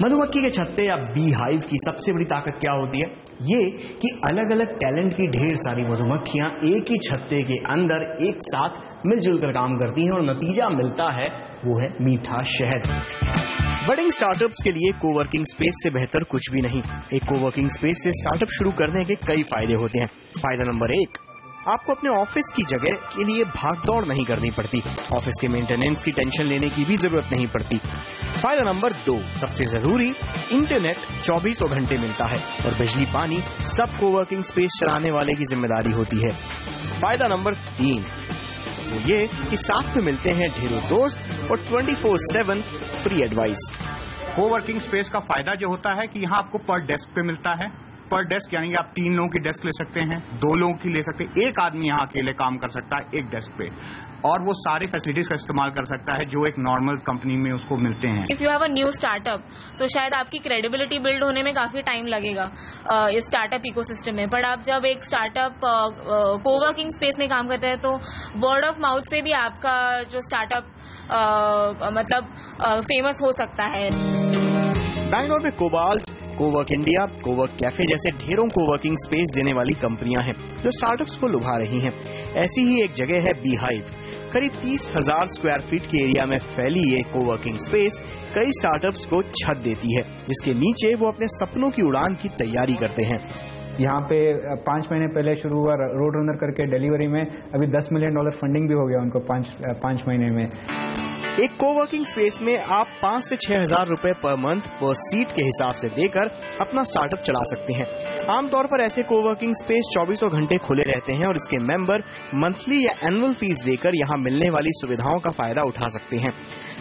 मधुमक्खी के छत्ते या बी हाइव की सबसे बड़ी ताकत क्या होती है? ये कि अलग अलग टैलेंट की ढेर सारी मधुमक्खियां एक ही छत्ते के अंदर एक साथ मिलजुल कर काम करती हैं और नतीजा मिलता है वो है मीठा शहद। बडिंग स्टार्टअप्स के लिए कोवर्किंग स्पेस से बेहतर कुछ भी नहीं। एक कोवर्किंग स्पेस से स्टार्टअप शुरू करने के कई फायदे होते हैं। फायदा नंबर 1, आपको अपने ऑफिस की जगह के लिए भागदौड़ नहीं करनी पड़ती। ऑफिस के मेंटेनेंस की टेंशन लेने की भी जरूरत नहीं पड़ती। फायदा नंबर 2, सबसे जरूरी, इंटरनेट 24 घंटे मिलता है और बिजली पानी सब कोवर्किंग स्पेस चलाने वाले की जिम्मेदारी होती है। फायदा नंबर 3, वो ये कि साथ में मिलते हैं ढेरों दोस्त और 24/7 फ्री एडवाइस। कोवर्किंग स्पेस का फायदा जो होता है कि यहाँ आपको पर डेस्क पे मिलता है। पर डेस्क यानी कि आप 3 लोगों की डेस्क ले सकते हैं, 2 लोगों की ले सकते हैं। एक आदमी यहाँ अकेले काम कर सकता है एक डेस्क पे और वो सारे फैसिलिटीज का इस्तेमाल कर सकता है जो एक नॉर्मल कंपनी में उसको मिलते हैं। If you have a new startup तो शायद आपकी क्रेडिबिलिटी बिल्ड होने में काफी टाइम लगेगा इस स्टार्टअप इकोसिस्टम में। बट आप जब एक स्टार्टअप कोवर्किंग स्पेस में काम करते हैं तो वर्ड ऑफ माउथ से भी आपका जो स्टार्टअप मतलब फेमस हो सकता है। बैंगलोर में cobalt, Cowork India, Cowork cafe जैसे ढेरों कोवर्किंग स्पेस देने वाली कंपनियां हैं जो स्टार्टअप्स को लुभा रही हैं। ऐसी ही एक जगह है बी हाइव। करीब 30,000 स्क्वायर फीट के एरिया में फैली ये कोवर्किंग स्पेस कई स्टार्टअप्स को छत देती है जिसके नीचे वो अपने सपनों की उड़ान की तैयारी करते हैं। यहाँ पे 5 महीने पहले शुरू हुआ रोड रनर करके डिलीवरी में अभी $10 मिलियन फंडिंग भी हो गया उनको 5 महीने में। एक कोवर्किंग स्पेस में आप 5 से 6 हजार रुपए पर मंथ पर सीट के हिसाब से देकर अपना स्टार्टअप चला सकते हैं। आमतौर पर ऐसे कोवर्किंग स्पेस 24 घंटे खुले रहते हैं और इसके मेंबर मंथली या एनुअल फीस देकर यहाँ मिलने वाली सुविधाओं का फायदा उठा सकते हैं।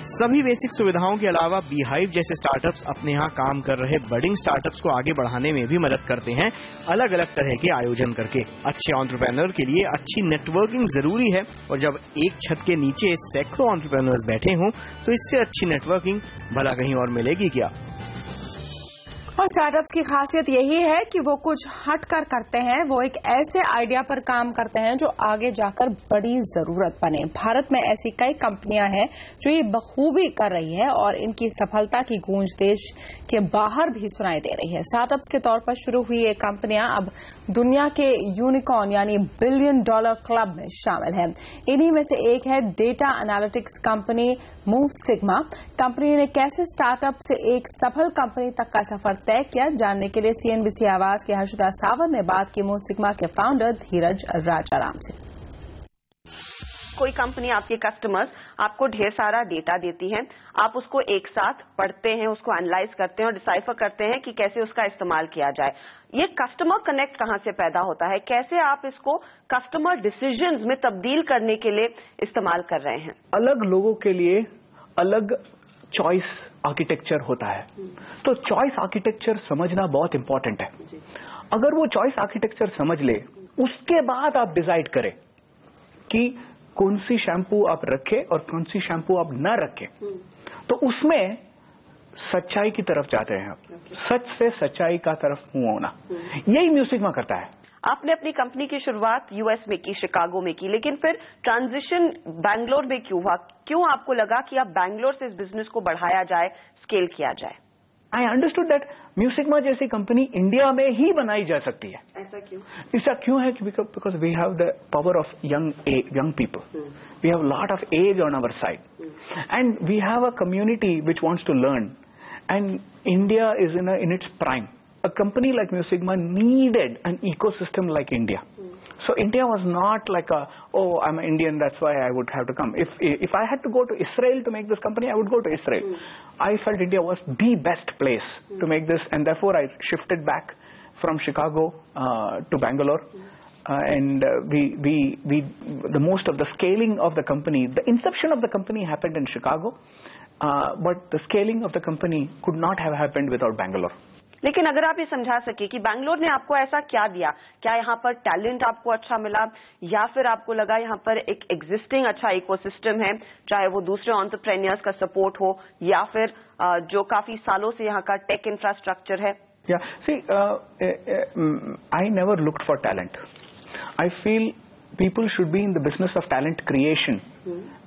सभी बेसिक सुविधाओं के अलावा बी हाइव जैसे स्टार्टअप्स अपने यहाँ काम कर रहे बडिंग स्टार्टअप्स को आगे बढ़ाने में भी मदद करते हैं अलग अलग तरह के आयोजन करके। अच्छे एंटरप्रेन्योर के लिए अच्छी नेटवर्किंग जरूरी है और जब एक छत के नीचे सैकड़ों एंटरप्रेन्योर्स बैठे हों तो इससे अच्छी नेटवर्किंग भला कहीं और मिलेगी क्या। और स्टार्टअप्स की खासियत यही है कि वो कुछ हटकर करते हैं। वो एक ऐसे आइडिया पर काम करते हैं जो आगे जाकर बड़ी जरूरत बने। भारत में ऐसी कई कंपनियां हैं जो ये बखूबी कर रही है और इनकी सफलता की गूंज देश के बाहर भी सुनाई दे रही है। स्टार्टअप्स के तौर पर शुरू हुई ये कंपनियां अब दुनिया के यूनिकॉर्न यानी $1 बिलियन क्लब में शामिल है। इन्हीं में से एक है data analytics company move sigma. Company ने कैसे स्टार्टअप से एक सफल कंपनी तक का सफर तय किया, जानने के लिए सीएनबीसी आवाज के हर्षिता सावंत ने बात की मूव सिग्मा के फाउंडर धीरज राजाराम से। कोई कंपनी, आपके कस्टमर्स आपको ढेर सारा डेटा देती है, आप उसको एक साथ पढ़ते हैं, उसको एनालाइज करते हैं और डिसाइफर करते हैं कि कैसे उसका इस्तेमाल किया जाए। ये कस्टमर कनेक्ट कहां से पैदा होता है, कैसे आप इसको कस्टमर डिसीजंस में तब्दील करने के लिए इस्तेमाल कर रहे हैं। अलग लोगों के लिए अलग चॉइस आर्किटेक्चर होता है, तो चॉइस आर्किटेक्चर समझना बहुत इंपॉर्टेंट है। अगर वो चॉइस आर्किटेक्चर समझ ले, उसके बाद आप डिसाइड करें कि कौन सी शैम्पू आप रखें और कौन सी शैम्पू आप न रखें, तो उसमें सच्चाई की तरफ जाते हैं आप, सच से सच्चाई का तरफ मुंह होना, यही म्यूजिकमा करता है। आपने अपनी कंपनी की शुरुआत यूएस में की, शिकागो में की, लेकिन फिर ट्रांजिशन बैंगलोर में क्यों हुआ? क्यों आपको लगा कि अब बैंगलोर से इस बिजनेस को बढ़ाया जाए, स्केल किया जाए? आई अंडरस्टूड दैट म्यूजिकमा जैसी कंपनी इंडिया में ही बनाई जा सकती है। ऐसा क्यों? ऐसा क्यों है? Because we have the power of young people. We have a lot of age on our side. And we have a community which wants to learn. And India is in its prime. A company like Musicma needed an ecosystem like India. So India was not like oh, I'm an Indian, that's why I would have to come. If I had to go to Israel to make this company, I would go to Israel. I felt India was the best place to make this, and therefore I shifted back from Chicago to Bangalore. And the most of the scaling of the company, the inception of the company happened in Chicago, but the scaling of the company could not have happened without Bangalore. लेकिन अगर आप ये समझा सके कि बैंगलोर ने आपको ऐसा क्या दिया, क्या यहाँ पर टैलेंट आपको अच्छा मिला, या फिर आपको लगा यहाँ पर एक एग्जिस्टिंग अच्छा इकोसिस्टम है, चाहे वो दूसरे एंटरप्रेन्योर्स का सपोर्ट हो या फिर जो काफी सालों से यहाँ का टेक इंफ्रास्ट्रक्चर है? Yeah, see, I never looked for talent. I feel people should be in the business of talent creation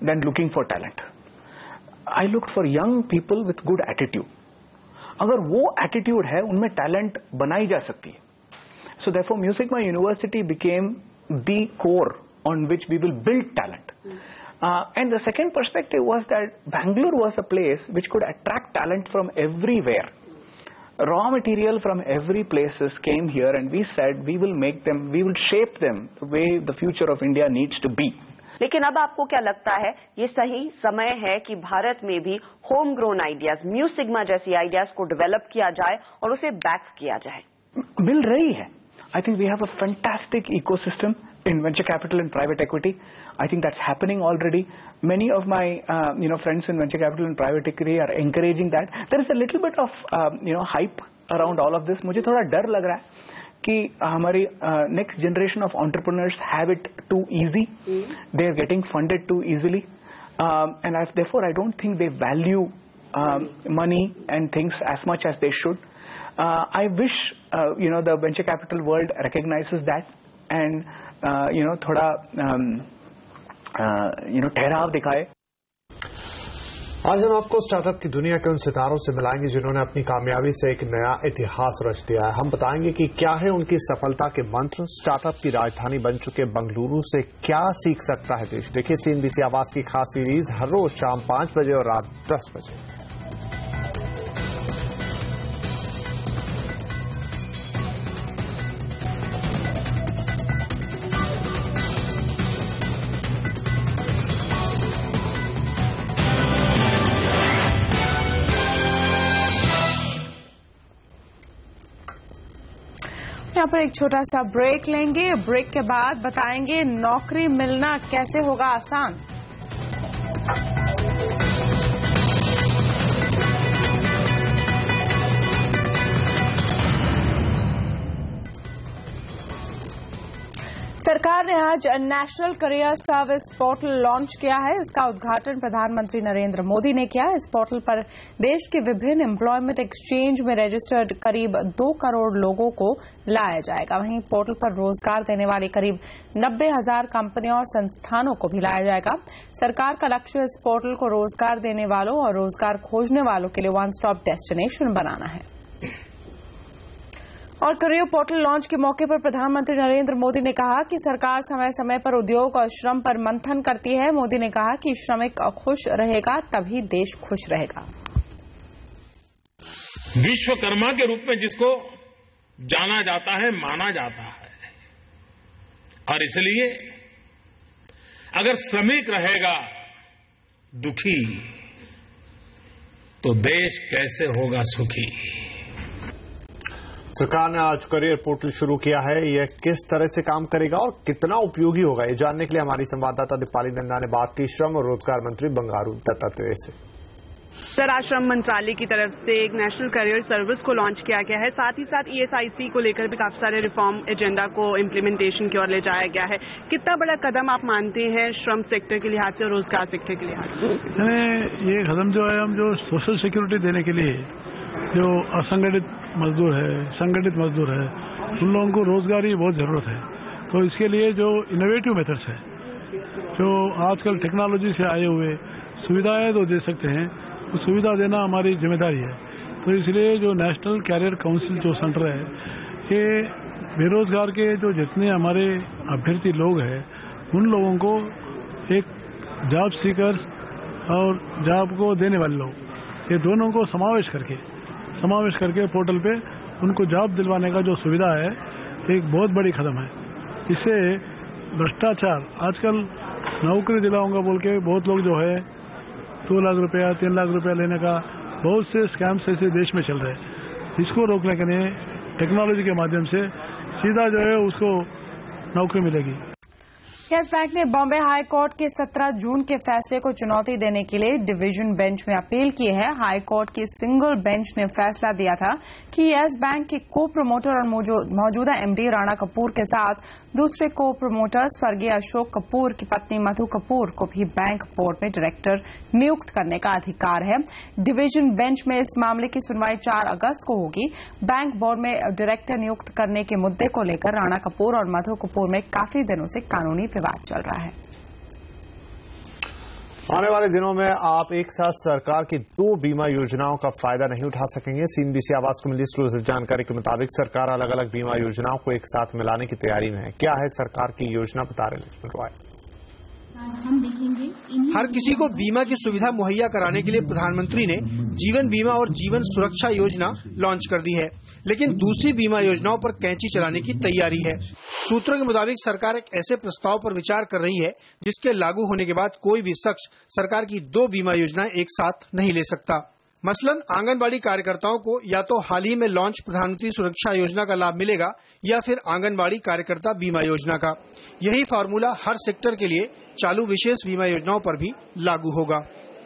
than looking for talent. I looked for young people with good attitude. अगर वो attitude है, उनमें talent बनाई जा सकती है. So therefore Musicma University became the core on which we will build talent. And the second perspective was that Bangalore was a place which could attract talent from everywhere. Raw material from every places came here, and we said we will make them, we will shape them the way the future of India needs to be. लेकिन अब आपको क्या लगता है, ये सही समय है कि भारत में भी होम ग्रोन आइडियाज, म्यूसिग्मा जैसी आइडियाज को डेवलप किया जाए और उसे बैक किया जाए? मिल रही है. I think we have a fantastic ecosystem in venture capital and private equity. I think that's happening already. Many of my friends in venture capital and private equity are encouraging that. There is a little bit of hype around all of this. मुझे थोड़ा डर लग रहा है कि हमारी next generation of entrepreneurs have it too easy. They are getting funded too easily, and therefore I don't think they value money and things as much as they should. I wish the venture capital world recognizes that and थोड़ा ठहराव दिखाए. आज हम आपको startup की दुनिया के उन सितारों से मिलाएंगे जिन्होंने अपनी कामयाबी से एक नया इतिहास रच दिया है. हम बताएंगे कि क्या है उनकी सफलता के मंत्र, स्टार्टअप की राजधानी बन चुके बंगलुरु से क्या सीख सकता है देश. देखिए CNBC आवाज की खास सीरीज हर रोज शाम 5 बजे और रात 10 बजे. यहाँ पर एक छोटा सा ब्रेक लेंगे. ब्रेक के बाद बताएंगे नौकरी मिलना कैसे होगा आसान. सरकार ने आज national career service portal launch किया है. इसका उद्घाटन प्रधानमंत्री नरेंद्र मोदी ने किया. इस पोर्टल पर देश के विभिन्न एम्प्लॉयमेंट एक्सचेंज में रजिस्टर्ड करीब 2 करोड़ लोगों को लाया जाएगा. वहीं पोर्टल पर रोजगार देने वाली करीब 90,000 कंपनियों और संस्थानों को भी लाया जाएगा. सरकार का लक्ष्य इस पोर्टल को रोजगार देने वालों और रोजगार खोजने वालों के लिए वन स्टॉप डेस्टिनेशन बनाना है. और करियर पोर्टल लॉन्च के मौके पर प्रधानमंत्री नरेंद्र मोदी ने कहा कि सरकार समय समय पर उद्योग और श्रम पर मंथन करती है. मोदी ने कहा कि श्रमिक खुश रहेगा तभी देश खुश रहेगा. विश्वकर्मा के रूप में जिसको जाना जाता है, माना जाता है, और इसलिए अगर श्रमिक रहेगा दुखी तो देश कैसे होगा सुखी. सरकार ने आज करियर पोर्टल शुरू किया है. यह किस तरह से काम करेगा और कितना उपयोगी होगा, ये जानने के लिए हमारी संवाददाता दीपाली नंदा ने बात की श्रम और रोजगार मंत्री बंगारू दत्तात्रेय से. सर, आज श्रम मंत्रालय की तरफ से एक नेशनल करियर सर्विस को लॉन्च किया गया है। साथ ही साथ ESIC को लेकर भी काफी सारे रिफॉर्म एजेंडा को इम्प्लीमेंटेशन की ओर ले जाया गया है। कितना बड़ा कदम आप मानते हैं श्रम सेक्टर के लिहाज से और रोजगार सेक्टर के लिहाज से? ये कदम जो है, हम जो सोशल सिक्योरिटी देने के लिए जो असंगठित मजदूर है, संगठित मजदूर है, उन लोगों को रोजगार की बहुत जरूरत है। तो इसके लिए जो इनोवेटिव मेथड्स है, जो आजकल टेक्नोलॉजी से आए हुए सुविधाएं तो दे सकते हैं, तो सुविधा देना हमारी जिम्मेदारी है। तो इसलिए जो नेशनल कैरियर काउंसिल जो सेंटर है, ये बेरोजगार के जो जितने हमारे अभ्यर्थी लोग हैं, उन लोगों को एक जॉब सीकर्स और जॉब को देने वाले लोग, ये दोनों को समावेश करके पोर्टल पे उनको जॉब दिलवाने का जो सुविधा है, एक बहुत बड़ी कदम है। इससे भ्रष्टाचार, आजकल नौकरी दिलाऊंगा बोल के बहुत लोग जो है 2 लाख रुपया 3 लाख रुपया लेने का बहुत से स्कैम्स ऐसे देश में चल रहे हैं। इसको रोकने के लिए टेक्नोलॉजी के माध्यम से सीधा जो है उसको नौकरी मिलेगी। यस बैंक ने बॉम्बे हाई कोर्ट के 17 जून के फैसले को चुनौती देने के लिए डिवीजन बेंच में अपील की है। हाई कोर्ट की सिंगल बेंच ने फैसला दिया था कि यस बैंक के को प्रमोटर और मौजूदा MD राणा कपूर के साथ दूसरे को प्रमोटर स्वर्गीय अशोक कपूर की पत्नी मधु कपूर को भी बैंक बोर्ड में डायरेक्टर नियुक्त करने का अधिकार है। डिवीजन बेंच में इस मामले की सुनवाई 4 अगस्त को होगी। बैंक बोर्ड में डायरेक्टर नियुक्त करने के मुद्दे को लेकर राणा कपूर और मधु कपूर में काफी दिनों से कानूनी विवाद चल रहा है। आने वाले दिनों में आप एक साथ सरकार की 2 बीमा योजनाओं का फायदा नहीं उठा सकेंगे। CNBC आवाज को मिली एक्सक्लूसिव जानकारी के मुताबिक सरकार अलग अलग बीमा योजनाओं को एक साथ मिलाने की तैयारी में है। क्या है सरकार की योजना, बता रहे लक्ष्मण रॉय। हम देखेंगे हर किसी को बीमा की सुविधा मुहैया कराने के लिए प्रधानमंत्री ने जीवन बीमा और जीवन सुरक्षा योजना लॉन्च कर दी है, लेकिन दूसरी बीमा योजनाओं पर कैंची चलाने की तैयारी है। सूत्रों के मुताबिक सरकार एक ऐसे प्रस्ताव पर विचार कर रही है जिसके लागू होने के बाद कोई भी शख्स सरकार की 2 बीमा योजनाएं एक साथ नहीं ले सकता। मसलन आंगनबाड़ी कार्यकर्ताओं को या तो हाल ही में लॉन्च प्रधानमंत्री सुरक्षा योजना का लाभ मिलेगा या फिर आंगनबाड़ी कार्यकर्ता बीमा योजना का। यही फार्मूला हर सेक्टर के लिए चालू विशेष बीमा योजनाओं पर भी लागू होगा।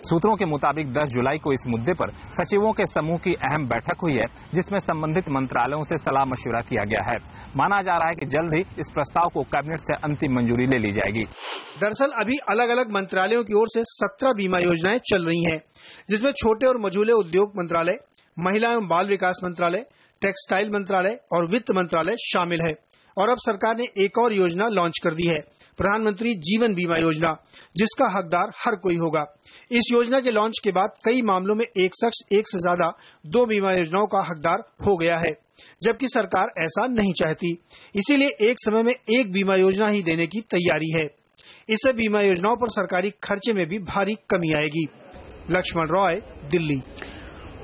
सूत्रों के मुताबिक 10 जुलाई को इस मुद्दे पर सचिवों के समूह की अहम बैठक हुई है, जिसमें संबंधित मंत्रालयों से सलाह मशविरा किया गया है। माना जा रहा है कि जल्द ही इस प्रस्ताव को कैबिनेट से अंतिम मंजूरी ले ली जाएगी। दरअसल अभी अलग अलग मंत्रालयों की ओर से 17 बीमा योजनाएं चल रही हैं, जिसमें छोटे और मझोले उद्योग मंत्रालय, महिला एवं बाल विकास मंत्रालय, टेक्सटाइल मंत्रालय और वित्त मंत्रालय शामिल है। और अब सरकार ने एक और योजना लॉन्च कर दी है, प्रधानमंत्री जीवन बीमा योजना, जिसका हकदार हर कोई होगा। इस योजना के लॉन्च के बाद कई मामलों में एक शख्स एक से ज्यादा 2 बीमा योजनाओं का हकदार हो गया है, जबकि सरकार ऐसा नहीं चाहती। इसीलिए एक समय में एक बीमा योजना ही देने की तैयारी है। इससे बीमा योजनाओं पर सरकारी खर्चे में भी भारी कमी आएगी। लक्ष्मण रॉय, दिल्ली।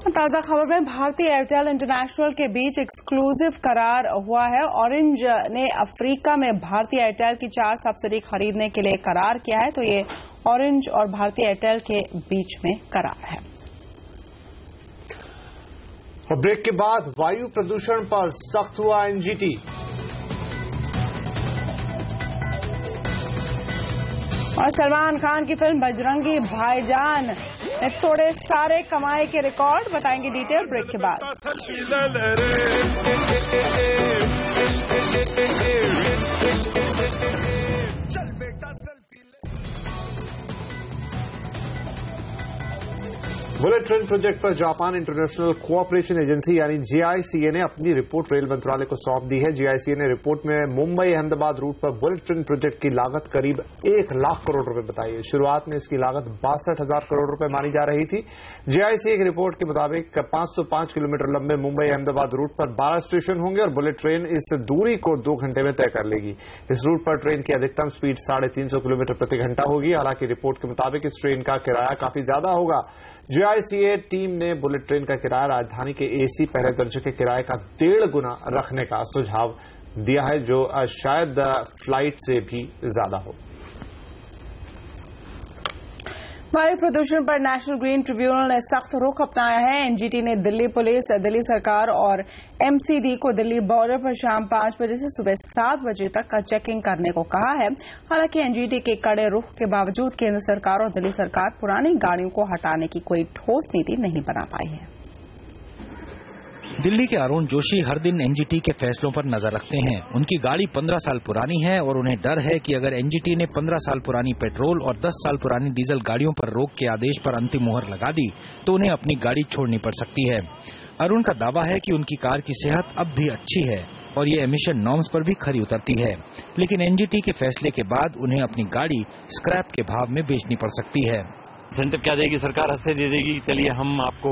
ताजा खबर में भारतीय एयरटेल इंटरनेशनल के बीच एक्सक्लूसिव करार हुआ है। ऑरेंज ने अफ्रीका में भारतीय एयरटेल की 4 सब्सिडी खरीदने के लिए करार किया है। तो ये ऑरेंज और भारतीय एयरटेल के बीच में करार है। और ब्रेक के बाद वायु प्रदूषण पर सख्त हुआ NGT। और सलमान खान की फिल्म बजरंगी भाईजान ने तोड़े सारे कमाई के रिकॉर्ड। बताएंगे डिटेल ब्रेक के बाद। बुलेट ट्रेन प्रोजेक्ट पर जापान इंटरनेशनल कोऑपरेशन एजेंसी यानी JICA ने अपनी रिपोर्ट रेल मंत्रालय को सौंप दी है। JICA ने रिपोर्ट में मुंबई अहमदाबाद रूट पर बुलेट ट्रेन प्रोजेक्ट की लागत करीब 1 लाख करोड़ रुपए बताई है। शुरुआत में इसकी लागत 62,000 करोड़ रुपए मानी जा रही थी। JICA की रिपोर्ट के मुताबिक 505 किलोमीटर लंबे मुंबई अहमदाबाद रूट पर 12 स्टेशन होंगे और बुलेट ट्रेन इस दूरी को 2 घंटे में तय कर लेगी। इस रूट पर ट्रेन की अधिकतम स्पीड 350 किलोमीटर प्रति घंटा होगी। हालांकि रिपोर्ट के मुताबिक इस ट्रेन का किराया काफी ज्यादा होगा। JICA टीम ने बुलेट ट्रेन का किराया राजधानी के AC पहले दर्जे के किराए का 1.5 गुना रखने का सुझाव दिया है, जो शायद फ्लाइट से भी ज्यादा हो। वायु प्रदूषण पर नेशनल ग्रीन ट्रिब्यूनल ने सख्त रुख अपनाया है। एनजीटी ने दिल्ली पुलिस, दिल्ली सरकार और एमसीडी को दिल्ली बॉर्डर पर शाम 5 बजे से सुबह 7 बजे तक का चेकिंग करने को कहा है। हालांकि एनजीटी के कड़े रुख के बावजूद केंद्र सरकार और दिल्ली सरकार पुरानी गाड़ियों को हटाने की कोई ठोस नीति नहीं बना पाई है। दिल्ली के अरुण जोशी हर दिन एनजीटी के फैसलों पर नजर रखते हैं। उनकी गाड़ी 15 साल पुरानी है और उन्हें डर है कि अगर एनजीटी ने 15 साल पुरानी पेट्रोल और 10 साल पुरानी डीजल गाड़ियों पर रोक के आदेश पर अंतिम मुहर लगा दी तो उन्हें अपनी गाड़ी छोड़नी पड़ सकती है। अरुण का दावा है कि उनकी कार की सेहत अब भी अच्छी है और ये एमिशन नॉर्म्स पर भी खरी उतरती है, लेकिन एनजीटी के फैसले के बाद उन्हें अपनी गाड़ी स्क्रैप के भाव में बेचनी पड़ सकती है। इंसेंटिव क्या देगी सरकार? हद से दे देगी, चलिए हम आपको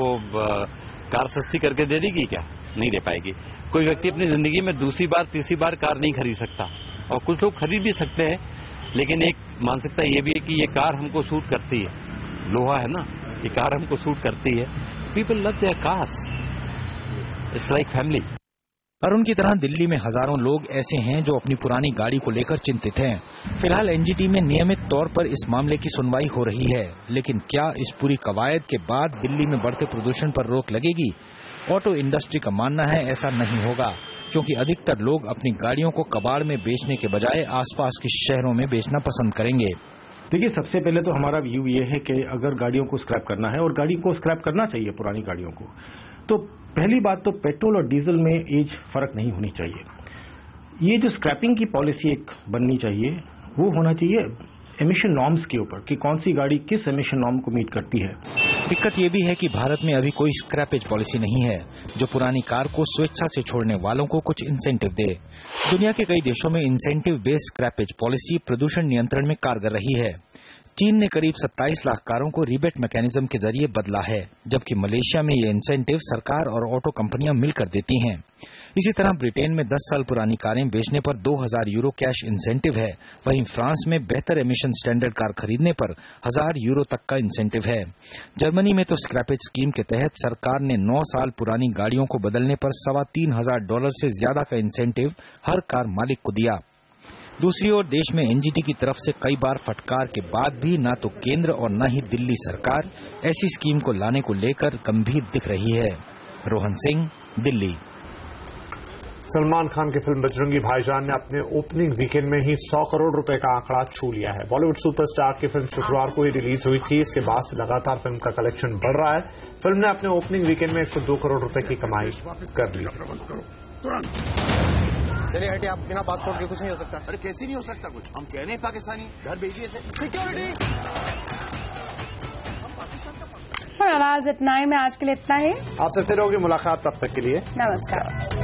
कार सस्ती करके दे देगी क्या? नहीं दे पाएगी। कोई व्यक्ति अपनी जिंदगी में दूसरी बार तीसरी बार कार नहीं खरीद सकता, और कुछ लोग खरीद भी सकते हैं, लेकिन एक मानसिकता ये भी है कि ये कार हमको सूट करती है। लोहा है ना, ये कार हमको सूट करती है। People love their cars, it's like family. Arun की तरह दिल्ली में हजारों लोग ऐसे हैं जो अपनी पुरानी गाड़ी को लेकर चिंतित हैं। फिलहाल एनजीटी में नियमित तौर पर इस मामले की सुनवाई हो रही है, लेकिन क्या इस पूरी कवायद के बाद दिल्ली में बढ़ते प्रदूषण पर रोक लगेगी? ऑटो इंडस्ट्री का मानना है ऐसा नहीं होगा, क्योंकि अधिकतर लोग अपनी गाड़ियों को कबाड़ में बेचने के बजाय आसपास के शहरों में बेचना पसंद करेंगे। देखिए, सबसे पहले तो हमारा व्यू ये है कि अगर गाड़ियों को स्क्रैप करना है, और गाड़ी को स्क्रैप करना चाहिए पुरानी गाड़ियों को, तो पहली बात तो पेट्रोल और डीजल में एज फर्क नहीं होनी चाहिए। ये जो स्क्रैपिंग की पॉलिसी एक बननी चाहिए, वो होना चाहिए एमिशन नॉर्म्स के ऊपर कि कौन सी गाड़ी किस एमिशन नॉर्म को मीट करती है। दिक्कत ये भी है कि भारत में अभी कोई स्क्रैपेज पॉलिसी नहीं है जो पुरानी कार को स्वेच्छा से छोड़ने वालों को कुछ इंसेंटिव दे। दुनिया के कई देशों में इंसेंटिव बेस्ड स्क्रैपेज पॉलिसी प्रदूषण नियंत्रण में कारगर रही है। चीन ने करीब 27 लाख कारों को रिबेट मैकेनिज्म के जरिए बदला है, जबकि मलेशिया में ये इंसेंटिव सरकार और ऑटो कंपनियां मिलकर देती हैं। इसी तरह ब्रिटेन में 10 साल पुरानी कारें बेचने पर 2000 यूरो कैश इंसेंटिव है। वहीं फ्रांस में बेहतर एमिशन स्टैंडर्ड कार खरीदने पर 1000 यूरो तक का इंसेंटिव है। जर्मनी में तो स्क्रैपेज स्कीम के तहत सरकार ने 9 साल पुरानी गाड़ियों को बदलने पर $3500 से ज्यादा का इंसेंटिव हर कार मालिक को दिया। दूसरी ओर देश में एनजीटी की तरफ से कई बार फटकार के बाद भी न तो केंद्र और न ही दिल्ली सरकार ऐसी स्कीम को लाने को लेकर गंभीर दिख रही है। रोहन सिंह, दिल्ली। सलमान खान की फिल्म बजरंगी भाईजान ने अपने ओपनिंग वीकेंड में ही 100 करोड़ रुपए का आंकड़ा छू लिया है। बॉलीवुड सुपरस्टार की फिल्म शुक्रवार को ही रिलीज हुई थी। इसके बाद से लगातार फिल्म का कलेक्शन बढ़ रहा है। फिल्म ने अपने ओपनिंग वीकेंड में 102 करोड़ रुपए की कमाई कर ली। चलिए हटिए, आप बिना पासपोर्ट के कुछ नहीं हो सकता। अरे कैसे नहीं हो सकता कुछ? हम कह रहे हैं पाकिस्तानी, घर भेजिए से। सिक्योरिटी। और आवाज एट 9 में आज के लिए इतना ही। आपसे फिर होगी मुलाकात, तब तक के लिए नमस्कार।